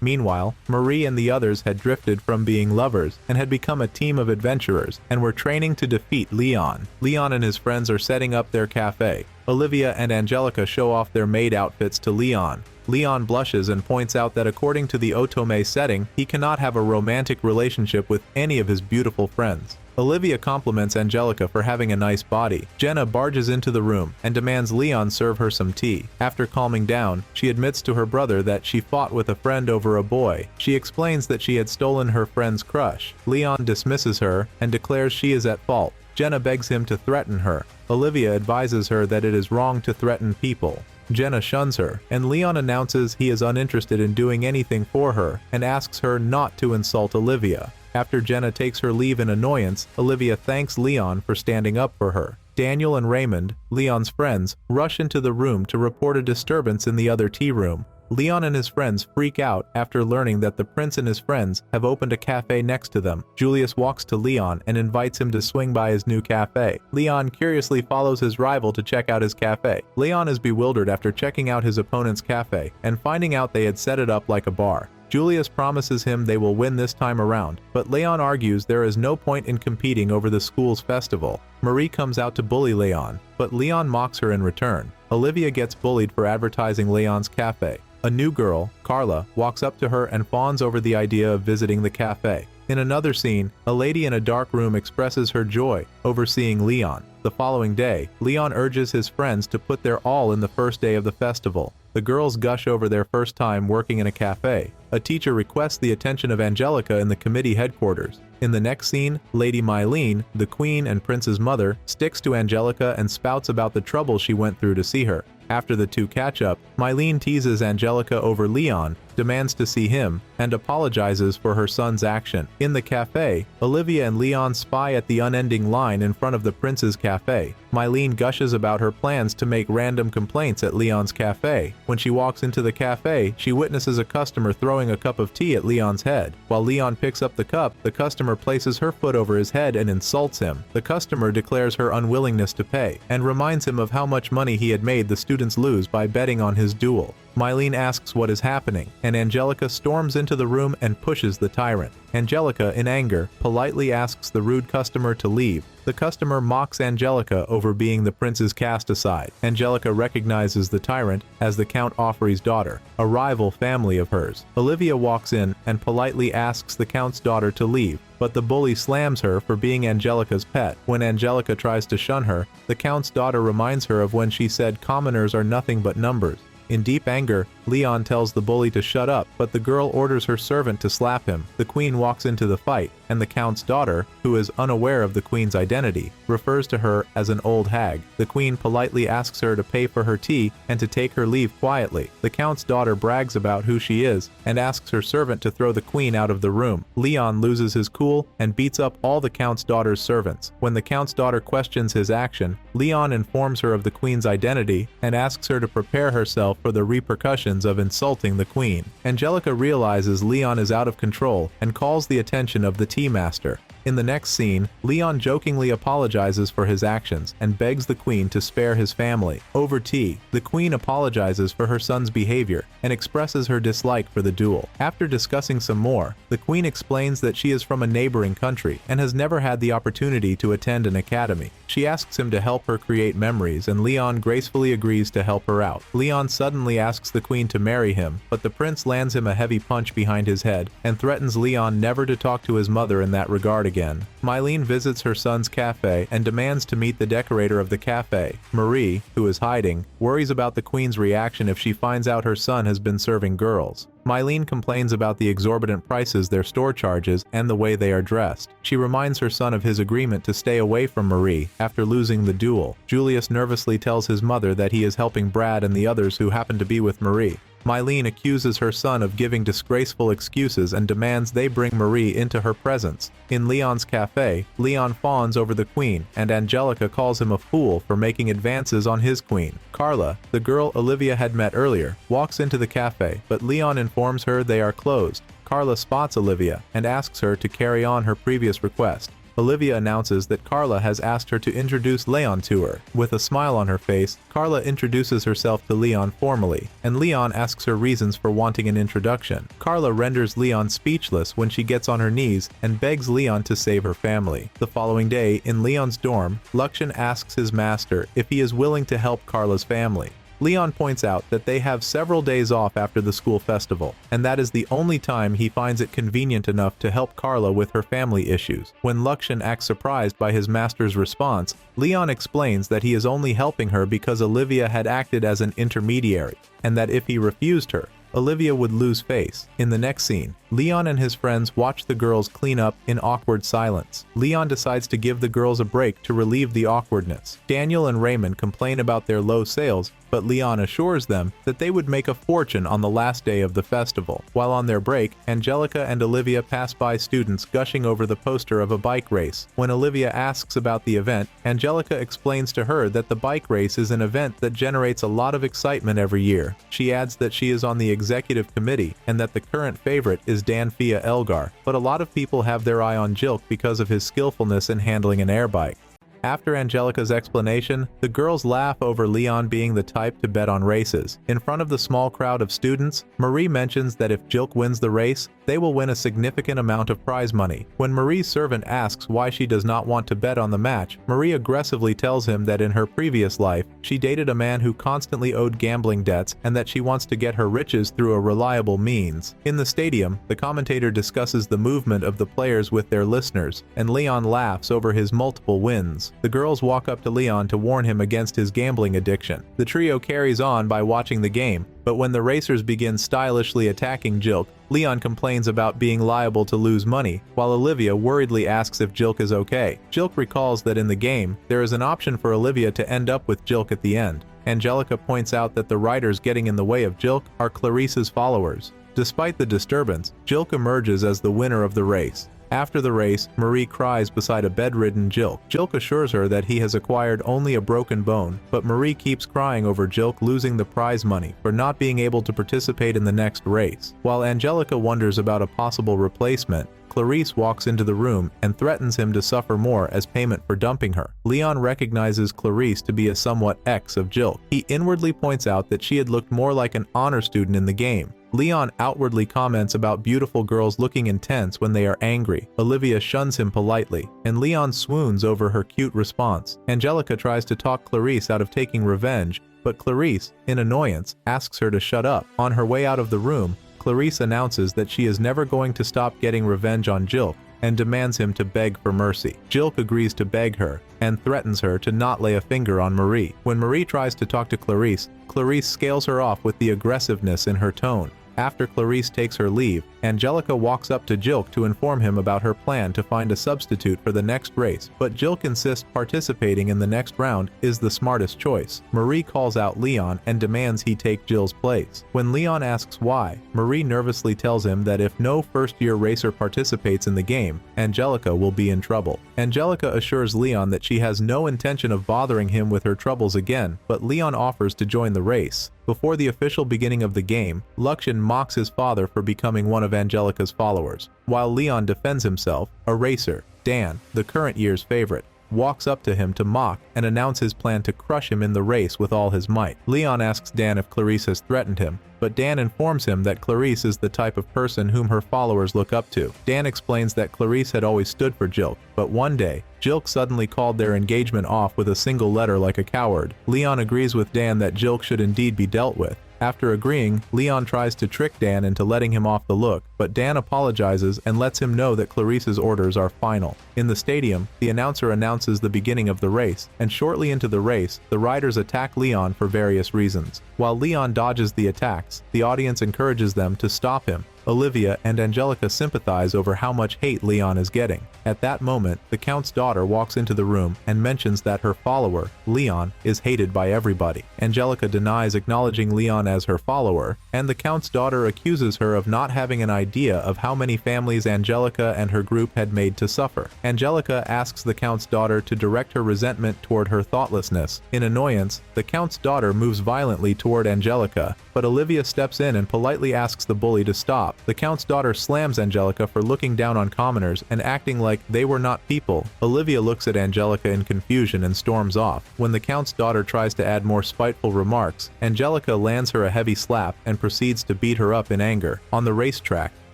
Meanwhile, Marie and the others had drifted from being lovers and had become a team of adventurers and were training to defeat Leon. Leon and his friends are setting up their cafe. Olivia and Angelica show off their maid outfits to Leon. Leon blushes and points out that according to the otome setting, he cannot have a romantic relationship with any of his beautiful friends. Olivia compliments Angelica for having a nice body. Jenna barges into the room and demands Leon serve her some tea. After calming down, she admits to her brother that she fought with a friend over a boy. She explains that she had stolen her friend's crush. Leon dismisses her and declares she is at fault. Jenna begs him to threaten her. Olivia advises her that it is wrong to threaten people. Jenna shuns her, and Leon announces he is uninterested in doing anything for her and asks her not to insult Olivia. After Jenna takes her leave in annoyance, Olivia thanks Leon for standing up for her. Daniel and Raymond, Leon's friends, rush into the room to report a disturbance in the other tea room. Leon and his friends freak out after learning that the prince and his friends have opened a cafe next to them. Julius walks to Leon and invites him to swing by his new cafe. Leon curiously follows his rival to check out his cafe. Leon is bewildered after checking out his opponent's cafe and finding out they had set it up like a bar. Julius promises him they will win this time around, but Leon argues there is no point in competing over the school's festival. Marie comes out to bully Leon, but Leon mocks her in return. Olivia gets bullied for advertising Leon's cafe. A new girl, Carla, walks up to her and fawns over the idea of visiting the cafe. In another scene, a lady in a dark room expresses her joy over seeing Leon. The following day, Leon urges his friends to put their all in the first day of the festival. The girls gush over their first time working in a cafe. A teacher requests the attention of Angelica in the committee headquarters. In the next scene, Lady Mylene, the queen and prince's mother, sticks to Angelica and spouts about the trouble she went through to see her. After the two catch up, Mylene teases Angelica over Leon, demands to see him, and apologizes for her son's action. In the cafe, Olivia and Leon spy at the unending line in front of the prince's cafe. Mylene gushes about her plans to make random complaints at Leon's cafe. When she walks into the cafe, she witnesses a customer throwing a cup of tea at Leon's head. While Leon picks up the cup, the customer places her foot over his head and insults him. The customer declares her unwillingness to pay, and reminds him of how much money he had made the students lose by betting on his duel. Mylene asks what is happening, and Angelica storms into the room and pushes the tyrant. Angelica, in anger, politely asks the rude customer to leave. The customer mocks Angelica over being the prince's cast aside. Angelica recognizes the tyrant as the Count Offrey's daughter, a rival family of hers. Olivia walks in and politely asks the Count's daughter to leave, but the bully slams her for being Angelica's pet. When Angelica tries to shun her, the Count's daughter reminds her of when she said commoners are nothing but numbers. In deep anger, Leon tells the bully to shut up, but the girl orders her servant to slap him. The queen walks into the fight, and the count's daughter, who is unaware of the queen's identity, refers to her as an old hag. The queen politely asks her to pay for her tea and to take her leave quietly. The count's daughter brags about who she is and asks her servant to throw the queen out of the room. Leon loses his cool and beats up all the count's daughter's servants. When the count's daughter questions his action, Leon informs her of the queen's identity and asks her to prepare herself for the repercussions of insulting the queen. Angelica realizes Leon is out of control and calls the attention of the tea master. In the next scene, Leon jokingly apologizes for his actions and begs the queen to spare his family. Over tea, the queen apologizes for her son's behavior and expresses her dislike for the duel. After discussing some more, the queen explains that she is from a neighboring country and has never had the opportunity to attend an academy. She asks him to help her create memories, and Leon gracefully agrees to help her out. Leon suddenly asks the queen to marry him, but the prince lands him a heavy punch behind his head and threatens Leon never to talk to his mother in that regard again. again. Mylene visits her son's cafe and demands to meet the decorator of the cafe. Marie, who is hiding, worries about the queen's reaction if she finds out her son has been serving girls. Mylene complains about the exorbitant prices their store charges and the way they are dressed. She reminds her son of his agreement to stay away from Marie after losing the duel. Julius nervously tells his mother that he is helping Brad and the others who happen to be with Marie. Mylene accuses her son of giving disgraceful excuses and demands they bring Marie into her presence. In Leon's cafe, Leon fawns over the queen, and Angelica calls him a fool for making advances on his queen. Carla, the girl Olivia had met earlier, walks into the cafe, but Leon informs her they are closed. Carla spots Olivia and asks her to carry on her previous request. Olivia announces that Carla has asked her to introduce Leon to her. With a smile on her face, Carla introduces herself to Leon formally, and Leon asks her reasons for wanting an introduction. Carla renders Leon speechless when she gets on her knees and begs Leon to save her family. The following day, in Leon's dorm, Luxon asks his master if he is willing to help Carla's family. Leon points out that they have several days off after the school festival, and that is the only time he finds it convenient enough to help Carla with her family issues. When Luxon acts surprised by his master's response, Leon explains that he is only helping her because Olivia had acted as an intermediary, and that if he refused her, Olivia would lose face. In the next scene, Leon and his friends watch the girls clean up in awkward silence. Leon decides to give the girls a break to relieve the awkwardness. Daniel and Raymond complain about their low sales, but Leon assures them that they would make a fortune on the last day of the festival. While on their break, Angelica and Olivia pass by students gushing over the poster of a bike race. When Olivia asks about the event, Angelica explains to her that the bike race is an event that generates a lot of excitement every year. She adds that she is on the executive committee and that the current favorite is Danfia Elgar, but a lot of people have their eye on Jilk because of his skillfulness in handling an air bike. After Angelica's explanation, the girls laugh over Leon being the type to bet on races. In front of the small crowd of students, Marie mentions that if Jilk wins the race, they will win a significant amount of prize money. When Marie's servant asks why she does not want to bet on the match, Marie aggressively tells him that in her previous life, she dated a man who constantly owed gambling debts and that she wants to get her riches through a reliable means. In the stadium, the commentator discusses the movement of the players with their listeners, and Leon laughs over his multiple wins. The girls walk up to Leon to warn him against his gambling addiction. The trio carries on by watching the game, but when the racers begin stylishly attacking Jilk, Leon complains about being liable to lose money, while Olivia worriedly asks if Jilk is okay. Jilk recalls that in the game, there is an option for Olivia to end up with Jilk at the end. Angelica points out that the riders getting in the way of Jilk are Clarice's followers. Despite the disturbance, Jilk emerges as the winner of the race. After the race, Marie cries beside a bedridden Jilk. Jilk assures her that he has acquired only a broken bone, but Marie keeps crying over Jilk losing the prize money for not being able to participate in the next race. While Angelica wonders about a possible replacement, Clarice walks into the room and threatens him to suffer more as payment for dumping her. Leon recognizes Clarice to be a somewhat ex of Jilk. He inwardly points out that she had looked more like an honor student in the game. Leon outwardly comments about beautiful girls looking intense when they are angry. Olivia shuns him politely, and Leon swoons over her cute response. Angelica tries to talk Clarice out of taking revenge, but Clarice, in annoyance, asks her to shut up. On her way out of the room, Clarice announces that she is never going to stop getting revenge on Jilk and demands him to beg for mercy. Jilk agrees to beg her and threatens her to not lay a finger on Marie. When Marie tries to talk to Clarice, Clarice scales her off with the aggressiveness in her tone. After Clarice takes her leave, Angelica walks up to Jilk to inform him about her plan to find a substitute for the next race, but Jilk insists participating in the next round is the smartest choice. Marie calls out Leon and demands he take Jill's place. When Leon asks why, Marie nervously tells him that if no first-year racer participates in the game, Angelica will be in trouble. Angelica assures Leon that she has no intention of bothering him with her troubles again, but Leon offers to join the race. Before the official beginning of the game, Luxon mocks his father for becoming one of Angelica's followers. While Leon defends himself, a racer, Dan, the current year's favorite, walks up to him to mock and announce his plan to crush him in the race with all his might. Leon asks Dan if Clarice has threatened him, but Dan informs him that Clarice is the type of person whom her followers look up to. Dan explains that Clarice had always stood for Jilk, but one day, Jilk suddenly called their engagement off with a single letter like a coward. Leon agrees with Dan that Jilk should indeed be dealt with. After agreeing, Leon tries to trick Dan into letting him off the look, but Dan apologizes and lets him know that Clarice's orders are final. In the stadium, the announcer announces the beginning of the race, and shortly into the race, the riders attack Leon for various reasons. While Leon dodges the attacks, the audience encourages them to stop him. Olivia and Angelica sympathize over how much hate Leon is getting. At that moment, the Count's daughter walks into the room and mentions that her follower, Leon, is hated by everybody. Angelica denies acknowledging Leon as her follower, and the Count's daughter accuses her of not having an idea of how many families Angelica and her group had made to suffer. Angelica asks the Count's daughter to direct her resentment toward her thoughtlessness. In annoyance, the Count's daughter moves violently toward Angelica, but Olivia steps in and politely asks the bully to stop. The Count's daughter slams Angelica for looking down on commoners and acting like they were not people. Olivia looks at Angelica in confusion and storms off. When the Count's daughter tries to add more spiteful remarks, Angelica lands her a heavy slap and proceeds to beat her up in anger. On the racetrack,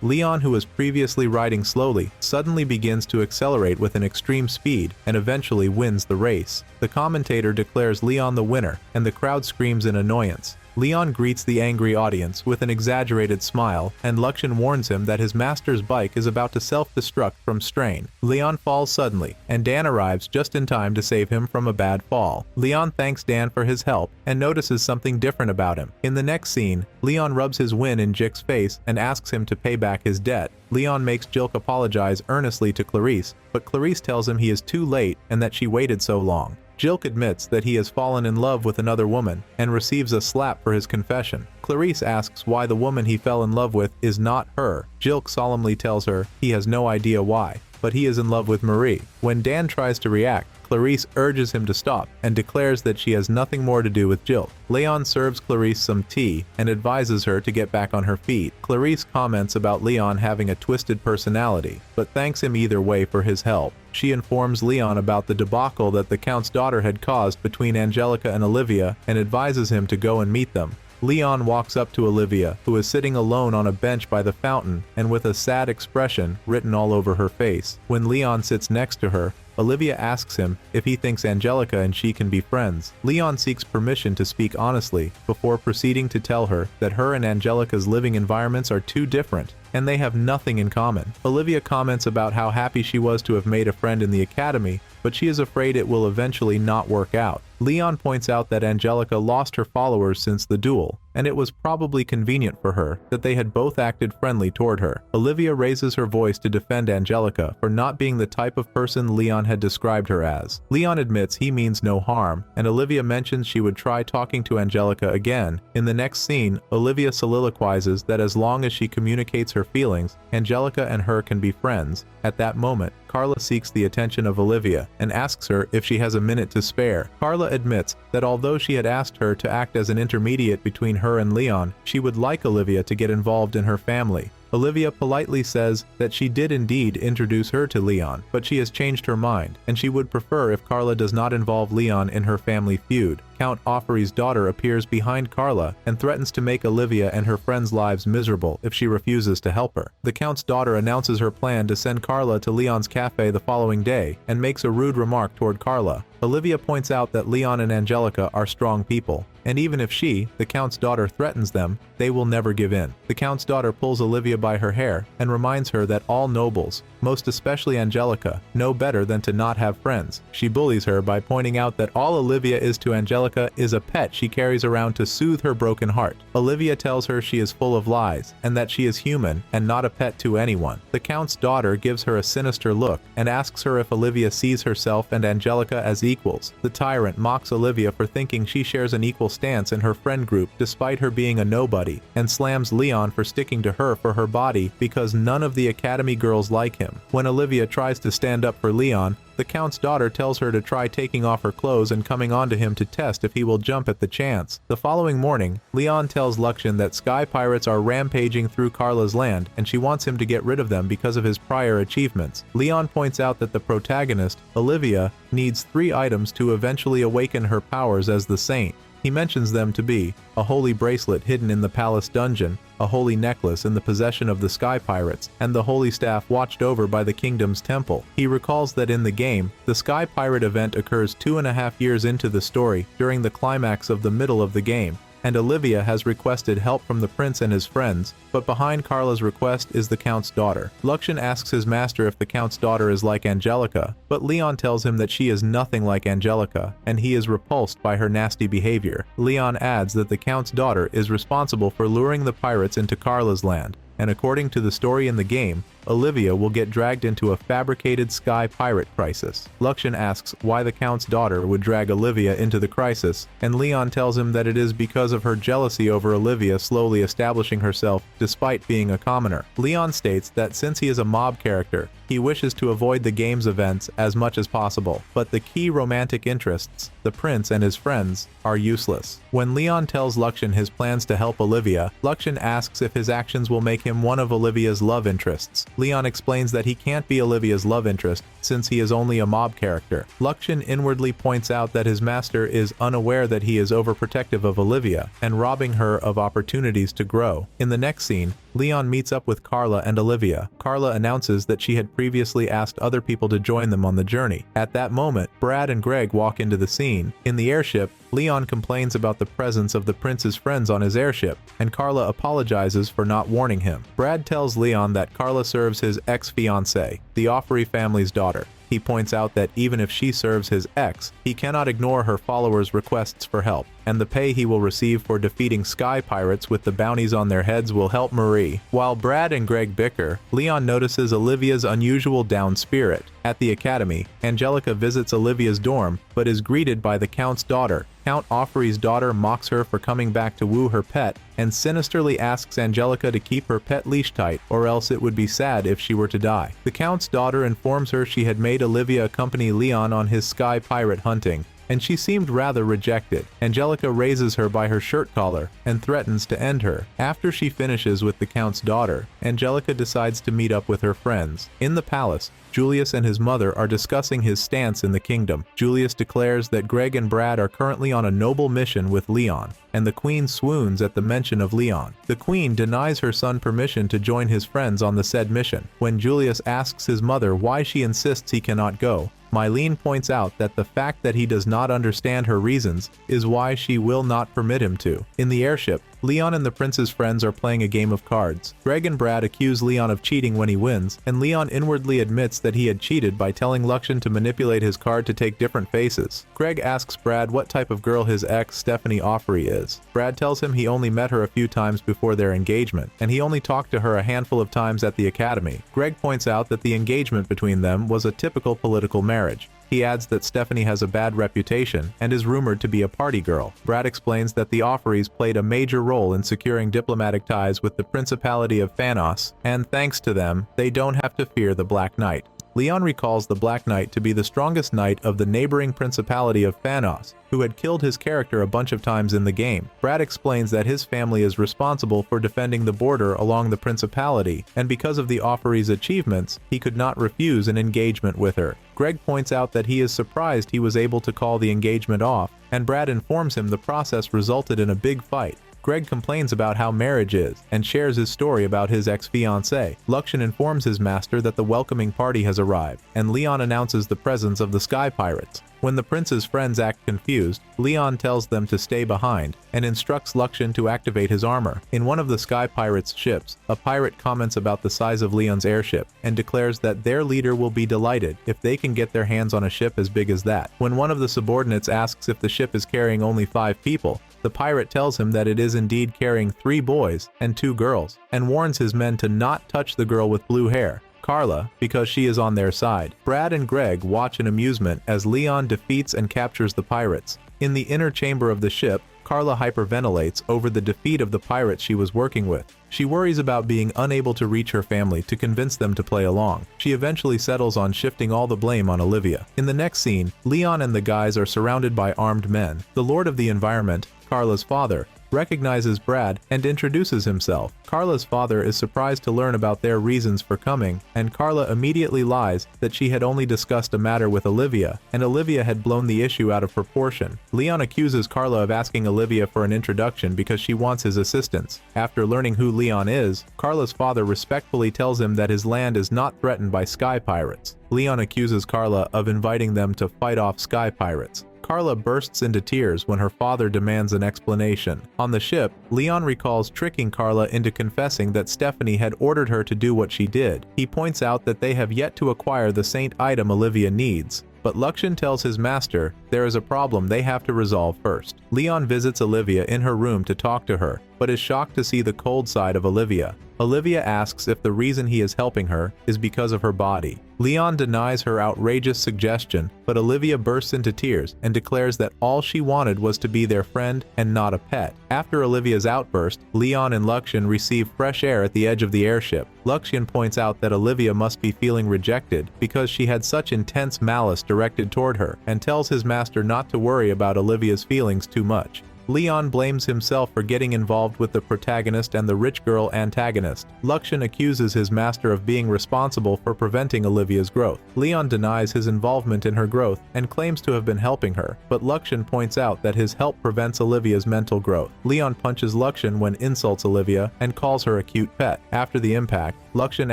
Leon, who was previously riding slowly, suddenly begins to accelerate with an extreme speed and eventually wins the race. The commentator declares Leon the winner, and the crowd screams in annoyance. Leon greets the angry audience with an exaggerated smile, and Luxon warns him that his master's bike is about to self-destruct from strain. Leon falls suddenly, and Dan arrives just in time to save him from a bad fall. Leon thanks Dan for his help and notices something different about him. In the next scene, Leon rubs his win in Jilk's face and asks him to pay back his debt. Leon makes Jilk apologize earnestly to Clarice, but Clarice tells him he is too late and that she waited so long. Jilk admits that he has fallen in love with another woman and receives a slap for his confession. Clarice asks why the woman he fell in love with is not her. Jilk solemnly tells her he has no idea why, but he is in love with Marie. When Dan tries to react, Clarice urges him to stop and declares that she has nothing more to do with Jilk. Leon serves Clarice some tea and advises her to get back on her feet. Clarice comments about Leon having a twisted personality, but thanks him either way for his help. She informs Leon about the debacle that the Count's daughter had caused between Angelica and Olivia and advises him to go and meet them. Leon walks up to Olivia, who is sitting alone on a bench by the fountain and with a sad expression written all over her face. When Leon sits next to her, Olivia asks him if he thinks Angelica and she can be friends. Leon seeks permission to speak honestly before proceeding to tell her that her and Angelica's living environments are too different and they have nothing in common. Olivia comments about how happy she was to have made a friend in the academy, but she is afraid it will eventually not work out. Leon points out that Angelica lost her followers since the duel, and it was probably convenient for her that they had both acted friendly toward her. Olivia raises her voice to defend Angelica for not being the type of person Leon had described her as. Leon admits he means no harm, and Olivia mentions she would try talking to Angelica again. In the next scene, Olivia soliloquizes that as long as she communicates her feelings, Angelica and her can be friends. At that moment, Carla seeks the attention of Olivia and asks her if she has a minute to spare. Carla admits that although she had asked her to act as an intermediate between her and Leon, she would like Olivia to get involved in her family. Olivia politely says that she did indeed introduce her to Leon, but she has changed her mind, and she would prefer if Carla does not involve Leon in her family feud. Count Offrey's daughter appears behind Carla and threatens to make Olivia and her friends' lives miserable if she refuses to help her. The Count's daughter announces her plan to send Carla to Leon's cafe the following day and makes a rude remark toward Carla. Olivia points out that Leon and Angelica are strong people, and even if she, the Count's daughter, threatens them, they will never give in. The Count's daughter pulls Olivia by her hair and reminds her that all nobles, most especially Angelica, know better than to not have friends. She bullies her by pointing out that all Olivia is to Angelica is a pet she carries around to soothe her broken heart. Olivia tells her she is full of lies and that she is human and not a pet to anyone. The Count's daughter gives her a sinister look and asks her if Olivia sees herself and Angelica as equals. The tyrant mocks Olivia for thinking she shares an equal stance in her friend group despite her being a nobody, and slams Leon for sticking to her for her body because none of the academy girls like him. When Olivia tries to stand up for Leon, the Count's daughter tells her to try taking off her clothes and coming onto him to test if he will jump at the chance. The following morning, Leon tells Luxon that sky pirates are rampaging through Carla's land and she wants him to get rid of them because of his prior achievements. Leon points out that the protagonist, Olivia, needs 3 items to eventually awaken her powers as the Saint. He mentions them to be a holy bracelet hidden in the palace dungeon, a holy necklace in the possession of the sky pirates, and the holy staff watched over by the kingdom's temple. He recalls that in the game, the sky pirate event occurs 2.5 years into the story during the climax of the middle of the game. and Olivia has requested help from the prince and his friends, but behind Carla's request is the count's daughter. Lucian asks his master if the count's daughter is like Angelica, but Leon tells him that she is nothing like Angelica, and he is repulsed by her nasty behavior. Leon adds that the count's daughter is responsible for luring the pirates into Carla's land, and according to the story in the game, Olivia will get dragged into a fabricated sky pirate crisis. Lucian asks why the count's daughter would drag Olivia into the crisis, and Leon tells him that it is because of her jealousy over Olivia slowly establishing herself despite being a commoner. Leon states that since he is a mob character, he wishes to avoid the game's events as much as possible, but the key romantic interests, the prince and his friends, are useless. When Leon tells Lucian his plans to help Olivia, Lucian asks if his actions will make him one of Olivia's love interests. Leon explains that he can't be Olivia's love interest since he is only a mob character. Lucian inwardly points out that his master is unaware that he is overprotective of Olivia and robbing her of opportunities to grow. In the next scene, Leon meets up with Carla and Olivia. Carla announces that she had previously asked other people to join them on the journey. At that moment, Brad and Greg walk into the scene. In the airship, Leon complains about the presence of the prince's friends on his airship, and Carla apologizes for not warning him. Brad tells Leon that Carla serves his ex-fiancée, the Offery family's daughter. He points out that even if she serves his ex, he cannot ignore her followers' requests for help, and the pay he will receive for defeating sky pirates with the bounties on their heads will help Marie. While Brad and Greg bicker, Leon notices Olivia's unusual down spirit. At the academy, Angelica visits Olivia's dorm, but is greeted by the count's daughter. Count Offery's daughter mocks her for coming back to woo her pet, and sinisterly asks Angelica to keep her pet leash tight, or else it would be sad if she were to die. The count's daughter informs her she had made Olivia accompany Leon on his sky pirate hunting, and she seemed rather rejected. Angelica raises her by her shirt collar and threatens to end her. After she finishes with the count's daughter, Angelica decides to meet up with her friends. In the palace, Julius and his mother are discussing his stance in the kingdom. Julius declares that Greg and Brad are currently on a noble mission with Leon, and the queen swoons at the mention of Leon. The queen denies her son permission to join his friends on the said mission. When Julius asks his mother why she insists he cannot go, Mylene points out that the fact that he does not understand her reasons is why she will not permit him to. In the airship, Leon and the prince's friends are playing a game of cards. Greg and Brad accuse Leon of cheating when he wins, and Leon inwardly admits that he had cheated by telling Lucian to manipulate his card to take different faces. Greg asks Brad what type of girl his ex, Stephanie Offery, is. Brad tells him he only met her a few times before their engagement, and he only talked to her a handful of times at the academy. Greg points out that the engagement between them was a typical political marriage. He adds that Stephanie has a bad reputation and is rumored to be a party girl. Brad explains that the Offerys played a major role in securing diplomatic ties with the Principality of Phanos, and thanks to them, they don't have to fear the Black Knight. Leon recalls the Black Knight to be the strongest knight of the neighboring Principality of Phanos, who had killed his character a bunch of times in the game. Brad explains that his family is responsible for defending the border along the Principality, and because of the Offery's achievements, he could not refuse an engagement with her. Greg points out that he is surprised he was able to call the engagement off, and Brad informs him the process resulted in a big fight. Greg complains about how marriage is, and shares his story about his ex-fiancée. Lucian informs his master that the welcoming party has arrived, and Leon announces the presence of the Sky Pirates. When the prince's friends act confused, Leon tells them to stay behind, and instructs Lucian to activate his armor. In one of the Sky Pirates' ships, a pirate comments about the size of Leon's airship, and declares that their leader will be delighted if they can get their hands on a ship as big as that. When one of the subordinates asks if the ship is carrying only 5 people, the pirate tells him that it is indeed carrying 3 boys and 2 girls, and warns his men to not touch the girl with blue hair, Carla, because she is on their side. Brad and Greg watch in amusement as Leon defeats and captures the pirates. In the inner chamber of the ship, Carla hyperventilates over the defeat of the pirates she was working with. She worries about being unable to reach her family to convince them to play along. She eventually settles on shifting all the blame on Olivia. In the next scene, Leon and the guys are surrounded by armed men. The Lord of the Environment, Carla's father, recognizes Brad and introduces himself. Carla's father is surprised to learn about their reasons for coming, and Carla immediately lies that she had only discussed a matter with Olivia, and Olivia had blown the issue out of proportion. Leon accuses Carla of asking Olivia for an introduction because she wants his assistance. After learning who Leon is, Carla's father respectfully tells him that his land is not threatened by sky pirates. Leon accuses Carla of inviting them to fight off sky pirates. Carla bursts into tears when her father demands an explanation. On the ship, Leon recalls tricking Carla into confessing that Stephanie had ordered her to do what she did. He points out that they have yet to acquire the saint item Olivia needs, but Luxian tells his master there is a problem they have to resolve first. Leon visits Olivia in her room to talk to her, but is shocked to see the cold side of Olivia. Olivia asks if the reason he is helping her is because of her body. Leon denies her outrageous suggestion, but Olivia bursts into tears and declares that all she wanted was to be their friend and not a pet. After Olivia's outburst, Leon and Luxian receive fresh air at the edge of the airship. Luxian points out that Olivia must be feeling rejected because she had such intense malice directed toward her, and tells his master not to worry about Olivia's feelings too much. Leon blames himself for getting involved with the protagonist and the rich girl antagonist. Luxian accuses his master of being responsible for preventing Olivia's growth. Leon denies his involvement in her growth and claims to have been helping her, but Luxian points out that his help prevents Olivia's mental growth. Leon punches Luxian when insults Olivia and calls her a cute pet. After the impact, Luxian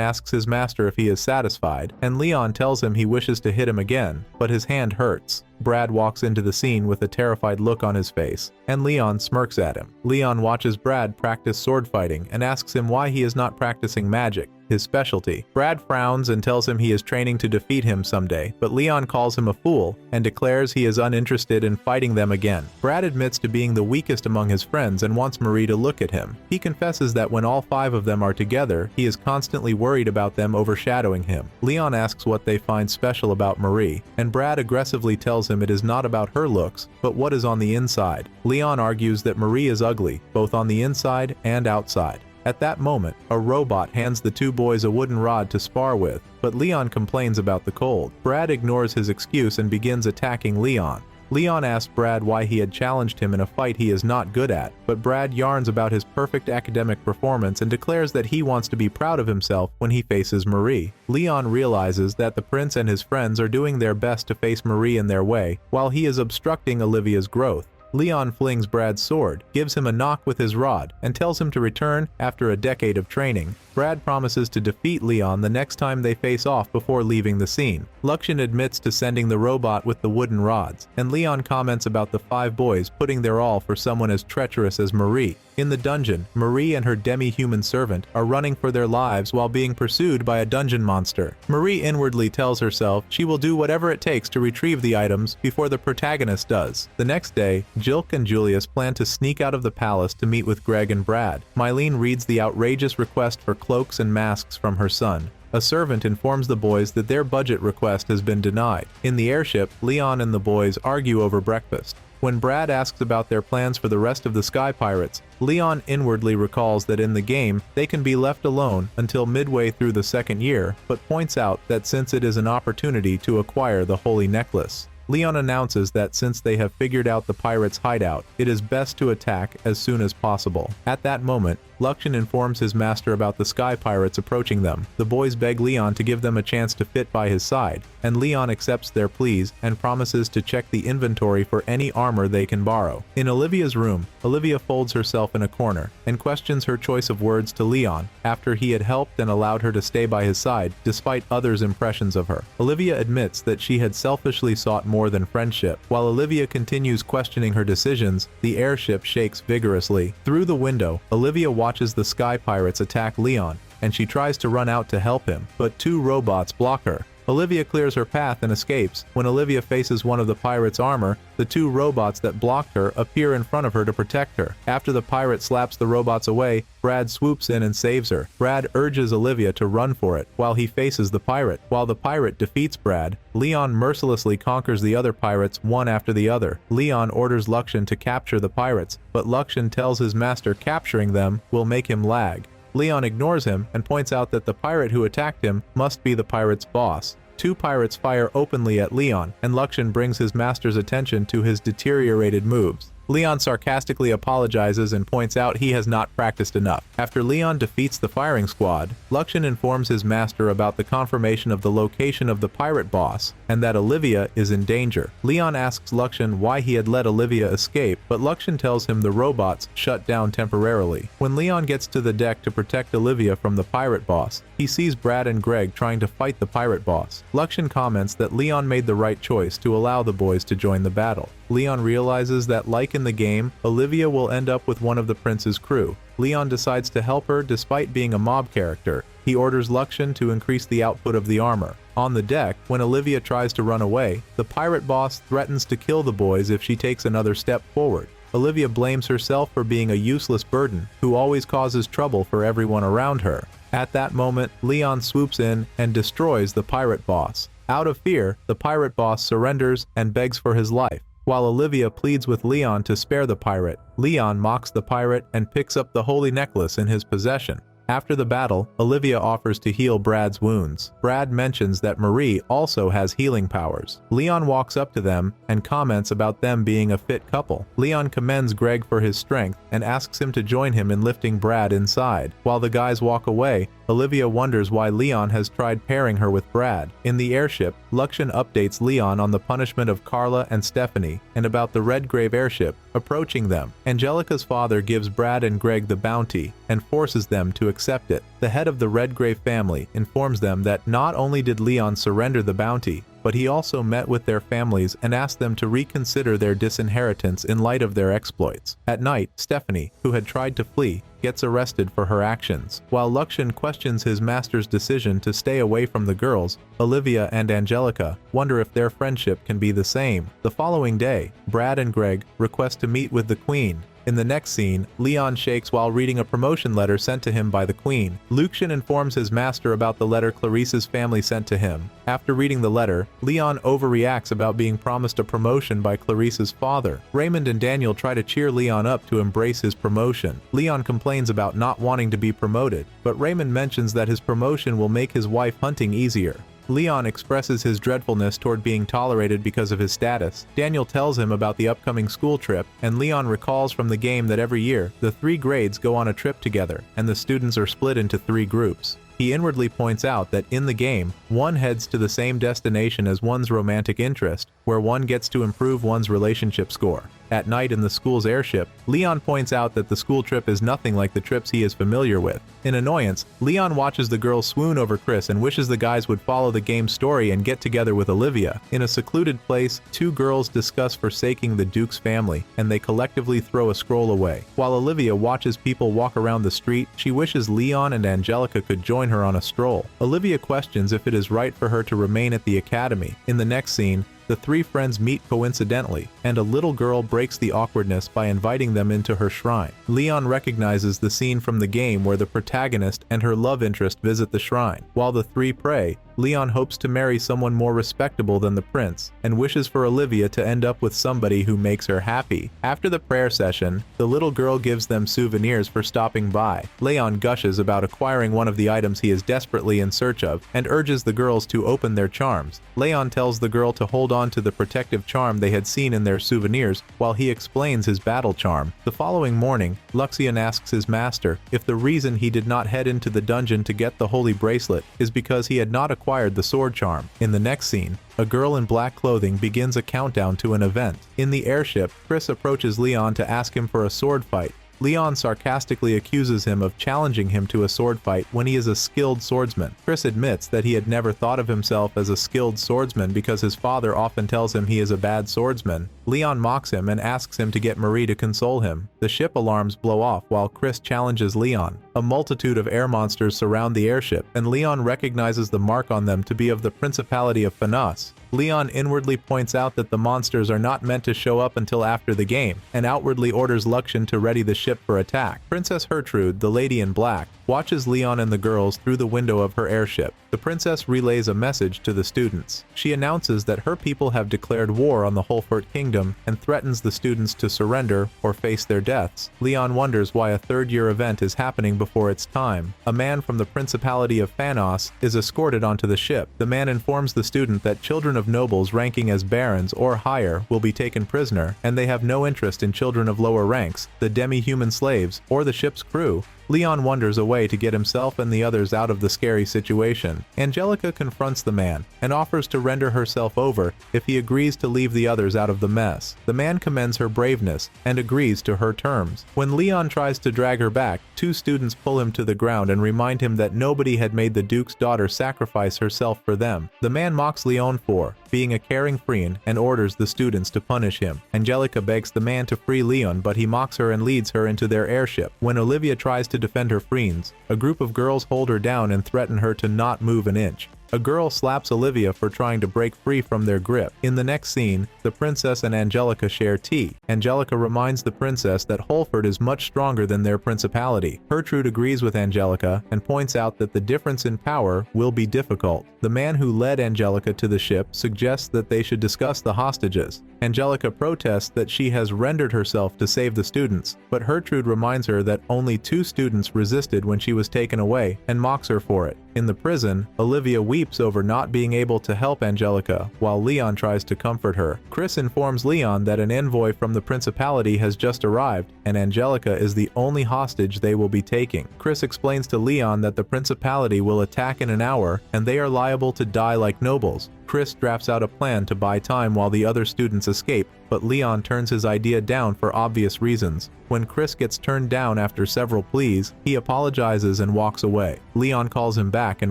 asks his master if he is satisfied, and Leon tells him he wishes to hit him again, but his hand hurts. Brad walks into the scene with a terrified look on his face, and Leon smirks at him. Leon watches Brad practice sword fighting and asks him why he is not practicing magic, his specialty. Brad frowns and tells him he is training to defeat him someday, but Leon calls him a fool and declares he is uninterested in fighting them again. Brad admits to being the weakest among his friends and wants Marie to look at him. He confesses that when all 5 of them are together, he is constantly worried about them overshadowing him. Leon asks what they find special about Marie, and Brad aggressively tells him it is not about her looks, but what is on the inside. Leon argues that Marie is ugly, both on the inside and outside. At that moment, a robot hands the 2 boys a wooden rod to spar with, but Leon complains about the cold. Brad ignores his excuse and begins attacking Leon. Leon asks Brad why he had challenged him in a fight he is not good at, but Brad yarns about his perfect academic performance and declares that he wants to be proud of himself when he faces Marie. Leon realizes that the prince and his friends are doing their best to face Marie in their way, while he is obstructing Olivia's growth. Leon flings Brad's sword, gives him a knock with his rod, and tells him to return after a decade of training. Brad promises to defeat Leon the next time they face off before leaving the scene. Luxian admits to sending the robot with the wooden rods, and Leon comments about the 5 boys putting their all for someone as treacherous as Marie. In the dungeon, Marie and her demi-human servant are running for their lives while being pursued by a dungeon monster. Marie inwardly tells herself she will do whatever it takes to retrieve the items before the protagonist does. The next day, Jilk and Julius plan to sneak out of the palace to meet with Greg and Brad. Mylene reads the outrageous request for cloaks and masks from her son. A servant informs the boys that their budget request has been denied. In the airship, Leon and the boys argue over breakfast. When Brad asks about their plans for the rest of the Sky Pirates, Leon inwardly recalls that in the game, they can be left alone until midway through the 2nd year, but points out that since it is an opportunity to acquire the Holy Necklace. Leon announces that since they have figured out the pirates' hideout, it is best to attack as soon as possible. At that moment, Luxian informs his master about the Sky Pirates approaching them. The boys beg Leon to give them a chance to fit by his side, and Leon accepts their pleas and promises to check the inventory for any armor they can borrow. In Olivia's room, Olivia folds herself in a corner and questions her choice of words to Leon after he had helped and allowed her to stay by his side despite others' impressions of her. Olivia admits that she had selfishly sought more than friendship. While Olivia continues questioning her decisions, the airship shakes vigorously. Through the window, Olivia watches the Sky Pirates attack Leon, and she tries to run out to help him, but 2 robots block her. Olivia clears her path and escapes. When Olivia faces one of the pirates' armor, the 2 robots that blocked her appear in front of her to protect her. After the pirate slaps the robots away, Brad swoops in and saves her. Brad urges Olivia to run for it while he faces the pirate. While the pirate defeats Brad, Leon mercilessly conquers the other pirates one after the other. Leon orders Luxian to capture the pirates, but Luxian tells his master capturing them will make him lag. Leon ignores him and points out that the pirate who attacked him must be the pirate's boss. 2 pirates fire openly at Leon, and Luxian brings his master's attention to his deteriorated moves. Leon sarcastically apologizes and points out he has not practiced enough. After Leon defeats the firing squad, Luxian informs his master about the confirmation of the location of the pirate boss and that Olivia is in danger. Leon asks Luxian why he had let Olivia escape, but Luxian tells him the robots shut down temporarily. When Leon gets to the deck to protect Olivia from the pirate boss, he sees Brad and Greg trying to fight the pirate boss. Luxian comments that Leon made the right choice to allow the boys to join the battle. Leon realizes that, like in the game, Olivia will end up with one of the prince's crew. Leon decides to help her despite being a mob character. He orders Luxian to increase the output of the armor. On the deck, when Olivia tries to run away, the pirate boss threatens to kill the boys if she takes another step forward. Olivia blames herself for being a useless burden who always causes trouble for everyone around her. At that moment, Leon swoops in and destroys the pirate boss. Out of fear, the pirate boss surrenders and begs for his life. While Olivia pleads with Leon to spare the pirate, Leon mocks the pirate and picks up the holy necklace in his possession. After the battle, Olivia offers to heal Brad's wounds. Brad mentions that Marie also has healing powers. Leon walks up to them and comments about them being a fit couple. Leon commends Greg for his strength and asks him to join him in lifting Brad inside. While the guys walk away, Olivia wonders why Leon has tried pairing her with Brad. In the airship, Luxian updates Leon on the punishment of Carla and Stephanie and about the Redgrave airship approaching them. Angelica's father gives Brad and Greg the bounty and forces them to accept it. The head of the Redgrave family informs them that not only did Leon surrender the bounty, but he also met with their families and asked them to reconsider their disinheritance in light of their exploits. At night, Stephanie, who had tried to flee, gets arrested for her actions. While Luxian questions his master's decision to stay away from the girls, Olivia and Angelica wonder if their friendship can be the same. The following day, Brad and Greg request to meet with the Queen. In the next scene, Leon shakes while reading a promotion letter sent to him by the Queen. Luxian informs his master about the letter Clarice's family sent to him. After reading the letter, Leon overreacts about being promised a promotion by Clarice's father. Raymond and Daniel try to cheer Leon up to embrace his promotion. Leon complains about not wanting to be promoted, but Raymond mentions that his promotion will make his wife hunting easier. Leon expresses his dreadfulness toward being tolerated because of his status. Daniel tells him about the upcoming school trip, and Leon recalls from the game that every year, the 3 grades go on a trip together, and the students are split into 3 groups. He inwardly points out that in the game, one heads to the same destination as one's romantic interest, where one gets to improve one's relationship score. At night in the school's airship, Leon points out that the school trip is nothing like the trips he is familiar with. In annoyance, Leon watches the girls swoon over Chris and wishes the guys would follow the game's story and get together with Olivia. In a secluded place, 2 girls discuss forsaking the Duke's family, and they collectively throw a scroll away. While Olivia watches people walk around the street, she wishes Leon and Angelica could join her on a stroll. Olivia questions if it is right for her to remain at the academy. In the next scene, the 3 friends meet coincidentally, and a little girl breaks the awkwardness by inviting them into her shrine. Leon recognizes the scene from the game where the protagonist and her love interest visit the shrine. While the 3 pray, Leon hopes to marry someone more respectable than the prince, and wishes for Olivia to end up with somebody who makes her happy. After the prayer session, the little girl gives them souvenirs for stopping by. Leon gushes about acquiring one of the items he is desperately in search of, and urges the girls to open their charms. Leon tells the girl to hold on to the protective charm they had seen in their souvenirs while he explains his battle charm. The following morning, Luxian asks his master if the reason he did not head into the dungeon to get the holy bracelet is because he had not acquired the sword charm. In the next scene, a girl in black clothing begins a countdown to an event. In the airship, Chris approaches Leon to ask him for a sword fight. Leon sarcastically accuses him of challenging him to a sword fight when he is a skilled swordsman. Chris admits that he had never thought of himself as a skilled swordsman because his father often tells him he is a bad swordsman. Leon mocks him and asks him to get Marie to console him. The ship alarms blow off while Chris challenges Leon. A multitude of air monsters surround the airship, and Leon recognizes the mark on them to be of the Principality of Fanas. Leon inwardly points out that the monsters are not meant to show up until after the game, and outwardly orders Luxian to ready the ship for attack. Princess Hertrude, the lady in black, watches Leon and the girls through the window of her airship. The princess relays a message to the students. She announces that her people have declared war on the Holfort Kingdom and threatens the students to surrender or face their deaths. Leon wonders why a third-year event is happening before its time. A man from the Principality of Fanos is escorted onto the ship. The man informs the student that children of nobles ranking as barons or higher will be taken prisoner, and they have no interest in children of lower ranks, the demi-human slaves, or the ship's crew. Leon wonders a way to get himself and the others out of the scary situation. Angelica confronts the man and offers to render herself over if he agrees to leave the others out of the mess. The man commends her braveness and agrees to her terms. When Leon tries to drag her back, two students pull him to the ground and remind him that nobody had made the Duke's daughter sacrifice herself for them. The man mocks Leon for being a caring friend and orders the students to punish him. Angelica begs the man to free Leon, but he mocks her and leads her into their airship. When Olivia tries to defend her friends, a group of girls hold her down and threaten her to not move an inch. A girl slaps Olivia for trying to break free from their grip. In the next scene, the princess and Angelica share tea. Angelica reminds the princess that Holford is much stronger than their principality. Gertrude agrees with Angelica and points out that the difference in power will be difficult. The man who led Angelica to the ship suggests that they should discuss the hostages. Angelica protests that she has rendered herself to save the students, but Gertrude reminds her that only 2 students resisted when she was taken away and mocks her for it. In the prison, Olivia weeps over not being able to help Angelica, while Leon tries to comfort her. Chris informs Leon that an envoy from the principality has just arrived, and Angelica is the only hostage they will be taking. Chris explains to Leon that the principality will attack in an hour, and they are liable to die like nobles. Chris drafts out a plan to buy time while the other students escape, but Leon turns his idea down for obvious reasons. When Chris gets turned down after several pleas, he apologizes and walks away. Leon calls him back and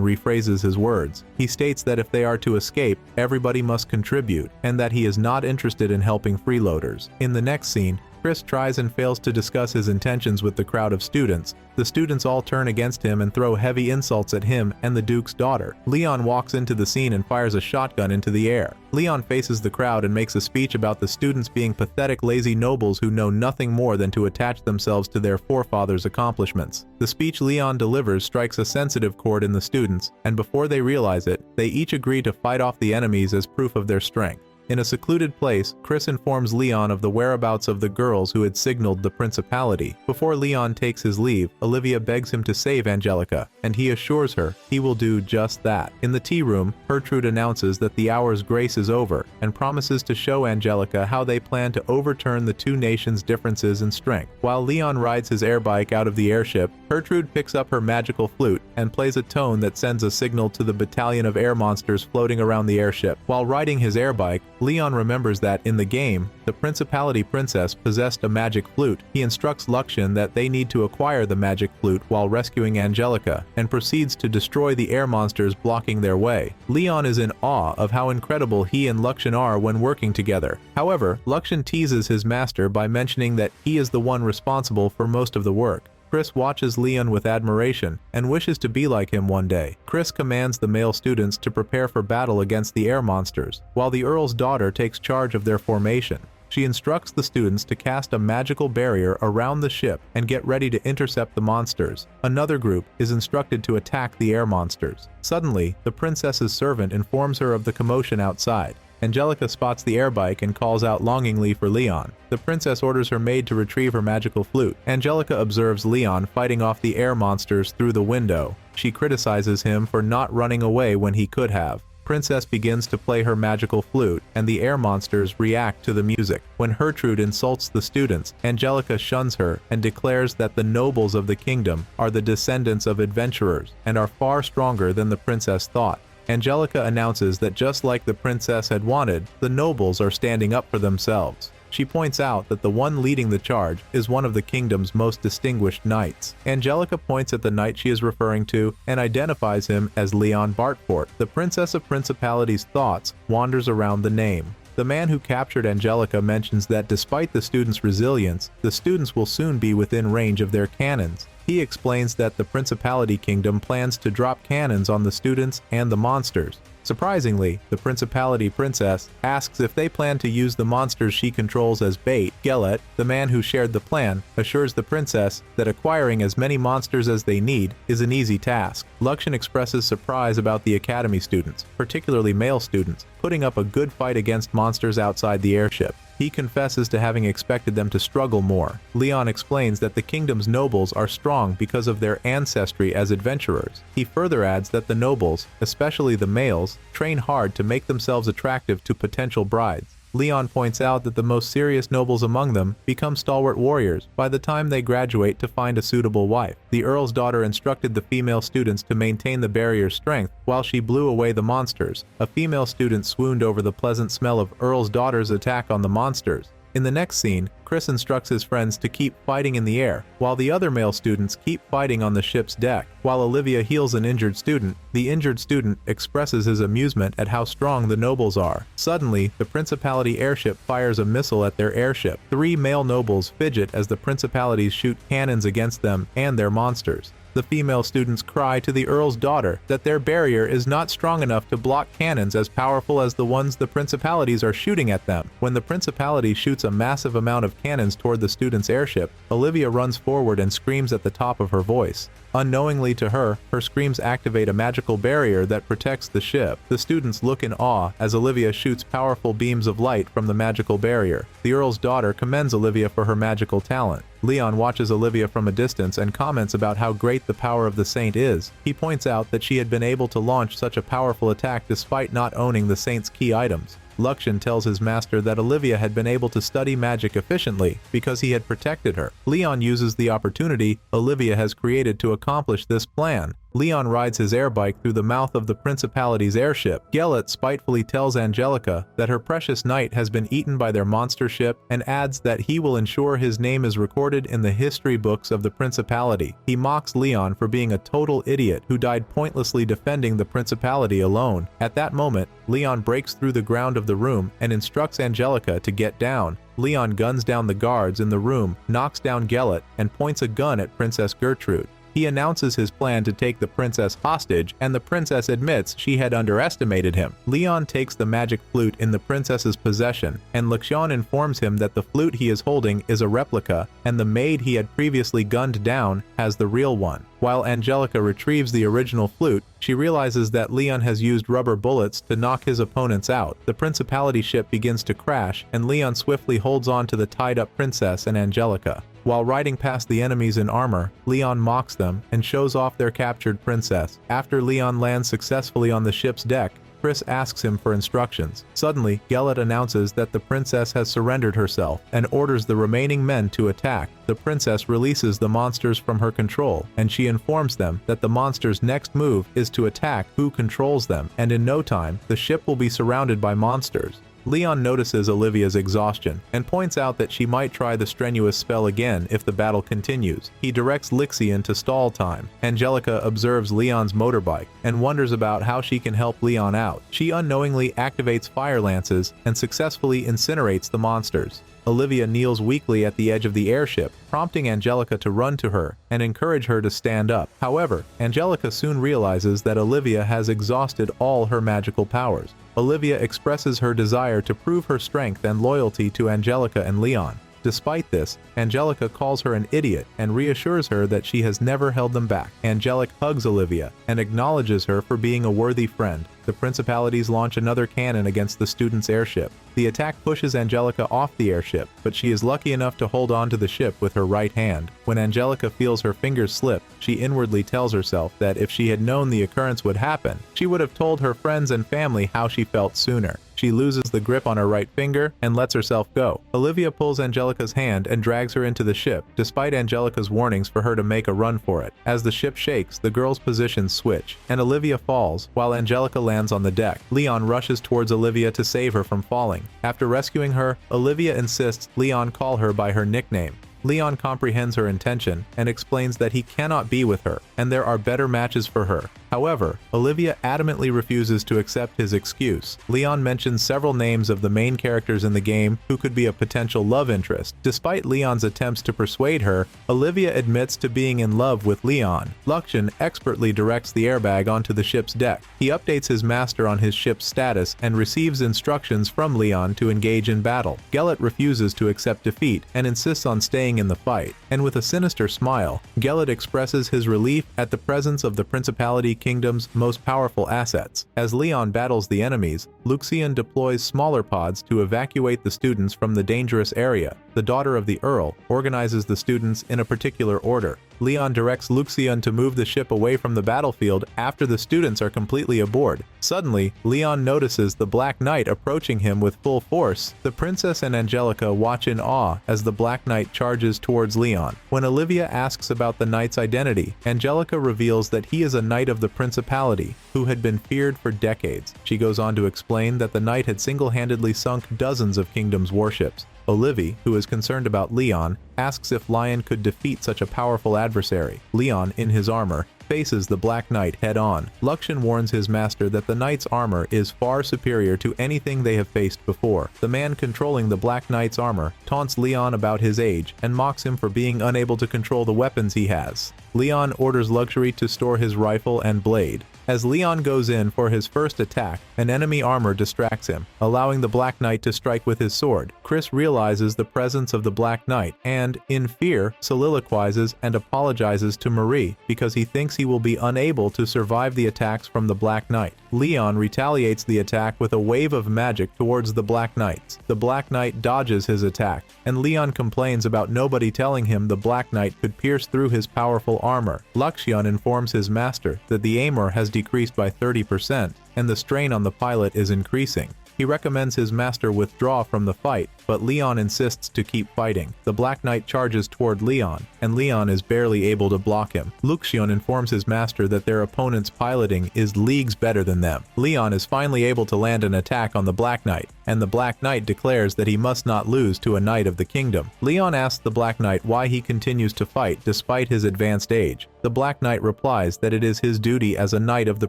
rephrases his words. He states that if they are to escape, everybody must contribute, and that he is not interested in helping freeloaders. In the next scene, Chris tries and fails to discuss his intentions with the crowd of students. The students all turn against him and throw heavy insults at him and the Duke's daughter. Leon walks into the scene and fires a shotgun into the air. Leon faces the crowd and makes a speech about the students being pathetic, lazy nobles who know nothing more than to attach themselves to their forefathers' accomplishments. The speech Leon delivers strikes a sensitive chord in the students, and before they realize it, they each agree to fight off the enemies as proof of their strength. In a secluded place, Chris informs Leon of the whereabouts of the girls who had signaled the principality. Before Leon takes his leave, Olivia begs him to save Angelica, and he assures her he will do just that. In the tea room, Gertrude announces that the hour's grace is over and promises to show Angelica how they plan to overturn the two nations' differences in strength. While Leon rides his airbike out of the airship, Gertrude picks up her magical flute and plays a tone that sends a signal to the battalion of air monsters floating around the airship. While riding his airbike, Leon remembers that, in the game, the Principality Princess possessed a magic flute. He instructs Luxian that they need to acquire the magic flute while rescuing Angelica, and proceeds to destroy the air monsters blocking their way. Leon is in awe of how incredible he and Luxian are when working together. However, Luxian teases his master by mentioning that he is the one responsible for most of the work. Chris watches Leon with admiration and wishes to be like him one day. Chris commands the male students to prepare for battle against the air monsters, while the Earl's daughter takes charge of their formation. She instructs the students to cast a magical barrier around the ship and get ready to intercept the monsters. Another group is instructed to attack the air monsters. Suddenly, the princess's servant informs her of the commotion outside. Angelica spots the airbike and calls out longingly for Leon. The princess orders her maid to retrieve her magical flute. Angelica observes Leon fighting off the air monsters through the window. She criticizes him for not running away when he could have. Princess begins to play her magical flute, and the air monsters react to the music. When Gertrude insults the students, Angelica shuns her and declares that the nobles of the kingdom are the descendants of adventurers and are far stronger than the princess thought. Angelica announces that just like the princess had wanted, the nobles are standing up for themselves. She points out that the one leading the charge is one of the kingdom's most distinguished knights. Angelica points at the knight she is referring to and identifies him as Leon Bartfort. The Princess of Principality's thoughts wanders around the name. The man who captured Angelica mentions that despite the students' resilience, the students will soon be within range of their cannons. He explains that the Principality Kingdom plans to drop cannons on the students and the monsters. Surprisingly, the Principality Princess asks if they plan to use the monsters she controls as bait. Gellet, the man who shared the plan, assures the princess that acquiring as many monsters as they need is an easy task. Luxian expresses surprise about the academy students, particularly male students, putting up a good fight against monsters outside the airship. He confesses to having expected them to struggle more. Leon explains that the kingdom's nobles are strong because of their ancestry as adventurers. He further adds that the nobles, especially the males, train hard to make themselves attractive to potential brides. Leon points out that the most serious nobles among them become stalwart warriors by the time they graduate to find a suitable wife. The Earl's daughter instructed the female students to maintain the barrier's strength while she blew away the monsters. A female student swooned over the pleasant smell of Earl's daughter's attack on the monsters. In the next scene, Chris instructs his friends to keep fighting in the air, while the other male students keep fighting on the ship's deck. While Olivia heals an injured student, the injured student expresses his amusement at how strong the nobles are. Suddenly, the Principality airship fires a missile at their airship. 3 male nobles fidget as the Principalities shoot cannons against them and their monsters. The female students cry to the Earl's daughter that their barrier is not strong enough to block cannons as powerful as the ones the Principalities are shooting at them. When the Principality shoots a massive amount of cannons toward the student's airship, Olivia runs forward and screams at the top of her voice. Unknowingly to her, her screams activate a magical barrier that protects the ship. The students look in awe as Olivia shoots powerful beams of light from the magical barrier. The Earl's daughter commends Olivia for her magical talent. Leon watches Olivia from a distance and comments about how great the power of the saint is. He points out that she had been able to launch such a powerful attack despite not owning the saint's key items. Luxian tells his master that Olivia had been able to study magic efficiently because he had protected her. Leon uses the opportunity Olivia has created to accomplish this plan. Leon rides his airbike through the mouth of the Principality's airship. Gellet spitefully tells Angelica that her precious knight has been eaten by their monster ship and adds that he will ensure his name is recorded in the history books of the Principality. He mocks Leon for being a total idiot who died pointlessly defending the Principality alone. At that moment, Leon breaks through the ground of the room and instructs Angelica to get down. Leon guns down the guards in the room, knocks down Gellet, and points a gun at Princess Gertrude. He announces his plan to take the princess hostage, and the princess admits she had underestimated him. Leon takes the magic flute in the princess's possession, and Luxian informs him that the flute he is holding is a replica, and the maid he had previously gunned down has the real one. While Angelica retrieves the original flute, she realizes that Leon has used rubber bullets to knock his opponents out. The Principality ship begins to crash, and Leon swiftly holds on to the tied-up princess and Angelica. While riding past the enemies in armor, Leon mocks them and shows off their captured princess. After Leon lands successfully on the ship's deck, Chris asks him for instructions. Suddenly, Gellet announces that the princess has surrendered herself and orders the remaining men to attack. The princess releases the monsters from her control, and she informs them that the monsters' next move is to attack who controls them, and in no time, the ship will be surrounded by monsters. Leon notices Olivia's exhaustion and points out that she might try the strenuous spell again if the battle continues. He directs Lixian to stall time. Angelica observes Leon's motorbike and wonders about how she can help Leon out. She unknowingly activates fire lances and successfully incinerates the monsters. Olivia kneels weakly at the edge of the airship, prompting Angelica to run to her and encourage her to stand up. However, Angelica soon realizes that Olivia has exhausted all her magical powers. Olivia expresses her desire to prove her strength and loyalty to Angelica and Leon. Despite this, Angelica calls her an idiot and reassures her that she has never held them back. Angelic hugs Olivia and acknowledges her for being a worthy friend. The Principalities launch another cannon against the student's airship. The attack pushes Angelica off the airship, but she is lucky enough to hold on to the ship with her right hand. When Angelica feels her fingers slip, she inwardly tells herself that if she had known the occurrence would happen, she would have told her friends and family how she felt sooner. She loses the grip on her right finger and lets herself go. Olivia pulls Angelica's hand and drags her into the ship, despite Angelica's warnings for her to make a run for it. As the ship shakes, the girls' positions switch, and Olivia falls, while Angelica lands on the deck. Leon rushes towards Olivia to save her from falling. After rescuing her, Olivia insists Leon call her by her nickname. Leon comprehends her intention and explains that he cannot be with her, and there are better matches for her. However, Olivia adamantly refuses to accept his excuse. Leon mentions several names of the main characters in the game who could be a potential love interest. Despite Leon's attempts to persuade her, Olivia admits to being in love with Leon. Luxian expertly directs the airbag onto the ship's deck. He updates his master on his ship's status and receives instructions from Leon to engage in battle. Gellet refuses to accept defeat and insists on staying in the fight. And with a sinister smile, Gellet expresses his relief at the presence of the Principality Kingdom's most powerful assets. As Leon battles the enemies, Luxian deploys smaller pods to evacuate the students from the dangerous area. The daughter of the Earl organizes the students in a particular order. Leon directs Luxian to move the ship away from the battlefield after the students are completely aboard. Suddenly, Leon notices the Black Knight approaching him with full force. The princess and Angelica watch in awe as the Black Knight charges towards Leon. When Olivia asks about the knight's identity, Angelica reveals that he is a knight of the principality who had been feared for decades. She goes on to explain that the knight had single-handedly sunk dozens of kingdoms' warships. Olivia, who is concerned about Leon, asks if Lion could defeat such a powerful adversary. Leon, in his armor, faces the Black Knight head-on. Luxian warns his master that the knight's armor is far superior to anything they have faced before. The man controlling the Black Knight's armor taunts Leon about his age and mocks him for being unable to control the weapons he has. Leon orders Luxury to store his rifle and blade. As Leon goes in for his first attack, an enemy armor distracts him, allowing the Black Knight to strike with his sword. Chris realizes the presence of the Black Knight and, in fear, soliloquizes and apologizes to Marie because he thinks he will be unable to survive the attacks from the Black Knight. Leon retaliates the attack with a wave of magic towards the Black Knights. The Black Knight dodges his attack, and Leon complains about nobody telling him the Black Knight could pierce through his powerful armor. Luxian informs his master that the aimer has decreased by 30%, and the strain on the pilot is increasing. He recommends his master withdraw from the fight, but Leon insists to keep fighting. The Black Knight charges toward Leon, and Leon is barely able to block him. Luxian informs his master that their opponent's piloting is leagues better than them. Leon is finally able to land an attack on the Black Knight, and the Black Knight declares that he must not lose to a knight of the kingdom. Leon asks the Black Knight why he continues to fight despite his advanced age. The Black Knight replies that it is his duty as a knight of the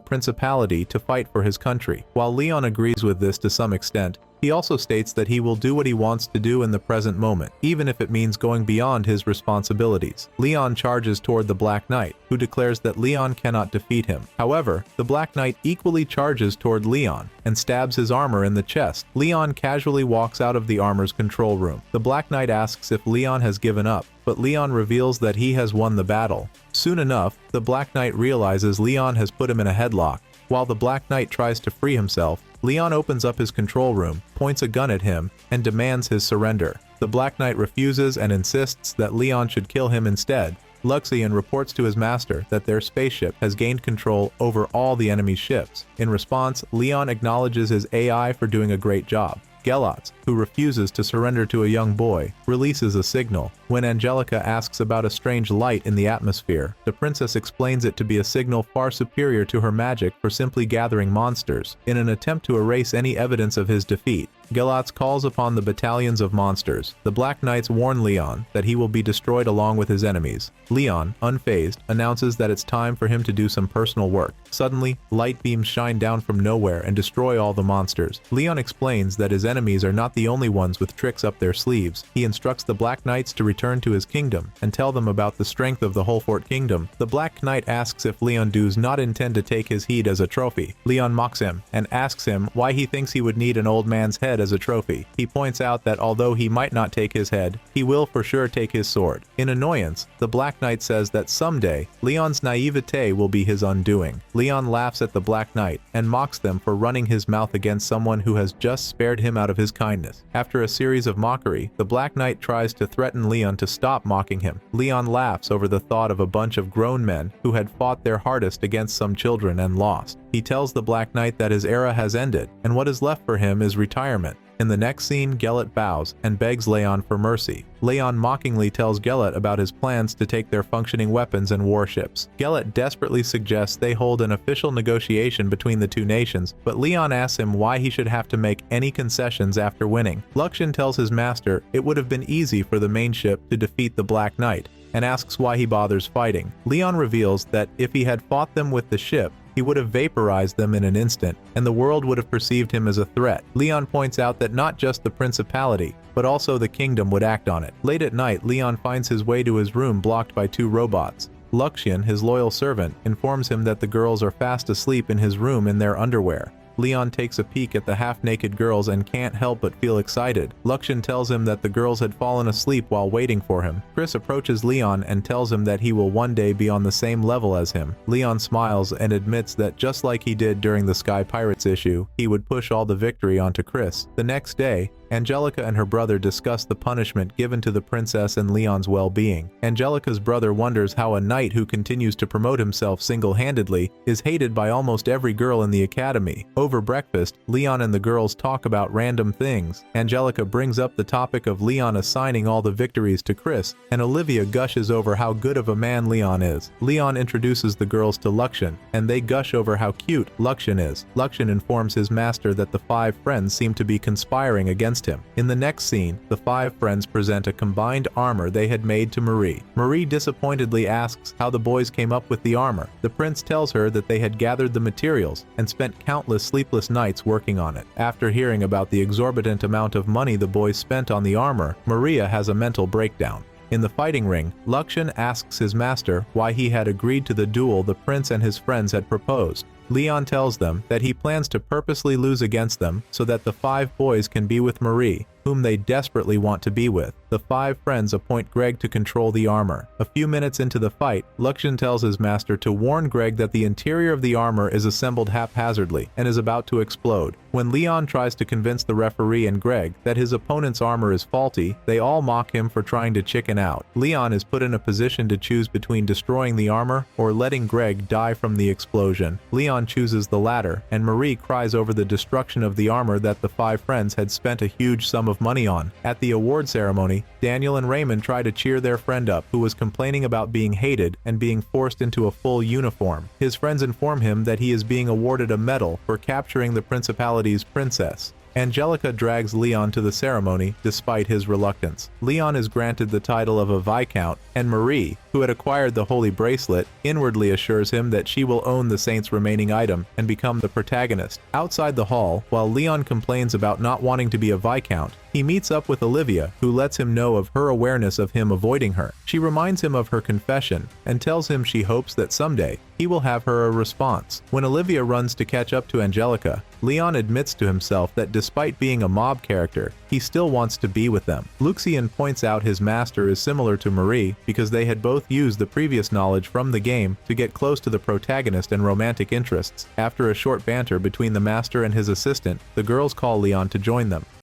principality to fight for his country. While Leon agrees with this to some extent, he also states that he will do what he wants to do in the present moment, even if it means going beyond his responsibilities. Leon charges toward the Black Knight, who declares that Leon cannot defeat him. However, the Black Knight equally charges toward Leon and stabs his armor in the chest. Leon casually walks out of the armor's control room. The Black Knight asks if Leon has given up, but Leon reveals that he has won the battle. Soon enough, the Black Knight realizes Leon has put him in a headlock. While the Black Knight tries to free himself, Leon opens up his control room, points a gun at him, and demands his surrender. The Black Knight refuses and insists that Leon should kill him instead. Luxian reports to his master that their spaceship has gained control over all the enemy's ships. In response, Leon acknowledges his AI for doing a great job. Gelot, who refuses to surrender to a young boy, releases a signal. When Angelica asks about a strange light in the atmosphere, the princess explains it to be a signal far superior to her magic for simply gathering monsters. In an attempt to erase any evidence of his defeat, Gelot calls upon the battalions of monsters. The Black Knights warn Leon that he will be destroyed along with his enemies. Leon, unfazed, announces that it's time for him to do some personal work. Suddenly, light beams shine down from nowhere and destroy all the monsters. Leon explains that his enemies are not the only ones with tricks up their sleeves. He instructs the Black Knights to return to his kingdom and tell them about the strength of the Holfort kingdom. The Black Knight asks if Leon does not intend to take his head as a trophy. Leon mocks him and asks him why he thinks he would need an old man's head as a trophy. He points out that although he might not take his head, he will for sure take his sword. In annoyance, the Black Knight says that someday, Leon's naivete will be his undoing. Leon laughs at the Black Knight and mocks them for running his mouth against someone who has just spared him out of his kindness. After a series of mockery, the Black Knight tries to threaten Leon to stop mocking him. Leon laughs over the thought of a bunch of grown men who had fought their hardest against some children and lost. He tells the Black Knight that his era has ended, and what is left for him is retirement. In the next scene, Gelot bows and begs Leon for mercy. Leon mockingly tells Gelot about his plans to take their functioning weapons and warships. Gelot desperately suggests they hold an official negotiation between the two nations, but Leon asks him why he should have to make any concessions after winning. Luxian tells his master it would have been easy for the main ship to defeat the Black Knight, and asks why he bothers fighting. Leon reveals that if he had fought them with the ship, he would have vaporized them in an instant, and the world would have perceived him as a threat. Leon points out that not just the principality, but also the kingdom would act on it. Late at night, Leon finds his way to his room blocked by two robots. Luxian, his loyal servant, informs him that the girls are fast asleep in his room in their underwear. Leon takes a peek at the half-naked girls and can't help but feel excited. Luxian tells him that the girls had fallen asleep while waiting for him. Chris approaches Leon and tells him that he will one day be on the same level as him. Leon smiles and admits that just like he did during the Sky Pirates issue, he would push all the victory onto Chris. The next day, Angelica and her brother discuss the punishment given to the princess and Leon's well-being. Angelica's brother wonders how a knight who continues to promote himself single-handedly is hated by almost every girl in the academy. Over breakfast, Leon and the girls talk about random things. Angelica brings up the topic of Leon assigning all the victories to Chris, and Olivia gushes over how good of a man Leon is. Leon introduces the girls to Luxian, and they gush over how cute Luxian is. Luxian informs his master that the 5 friends seem to be conspiring against him. In the next scene, the 5 friends present a combined armor they had made to Marie. Marie disappointedly asks how the boys came up with the armor. The prince tells her that they had gathered the materials and spent countless sleepless nights working on it. After hearing about the exorbitant amount of money the boys spent on the armor, Maria has a mental breakdown. In the fighting ring, Luxian asks his master why he had agreed to the duel the prince and his friends had proposed. Leon tells them that he plans to purposely lose against them so that the 5 boys can be with Marie, whom they desperately want to be with. The 5 friends appoint Greg to control the armor. A few minutes into the fight, Luxian tells his master to warn Greg that the interior of the armor is assembled haphazardly and is about to explode. When Leon tries to convince the referee and Greg that his opponent's armor is faulty, they all mock him for trying to chicken out. Leon is put in a position to choose between destroying the armor or letting Greg die from the explosion. Leon chooses the latter, and Marie cries over the destruction of the armor that the 5 friends had spent a huge sum of money on. At the award ceremony, Daniel and Raymond try to cheer their friend up, who was complaining about being hated and being forced into a full uniform. His friends inform him that he is being awarded a medal for capturing the principality's princess. Angelica drags Leon to the ceremony despite his reluctance. Leon is granted the title of a viscount, and Marie, who had acquired the holy bracelet, inwardly assures him that she will own the saint's remaining item and become the protagonist. Outside the hall, while Leon complains about not wanting to be a viscount, he meets up with Olivia, who lets him know of her awareness of him avoiding her. She reminds him of her confession and tells him she hopes that someday he will have her a response. When Olivia runs to catch up to Angelica, Leon admits to himself that despite being a mob character, he still wants to be with them. Luxian points out his master is similar to Marie because they had both used the previous knowledge from the game to get close to the protagonist and romantic interests. After a short banter between the master and his assistant, the girls call Leon to join them.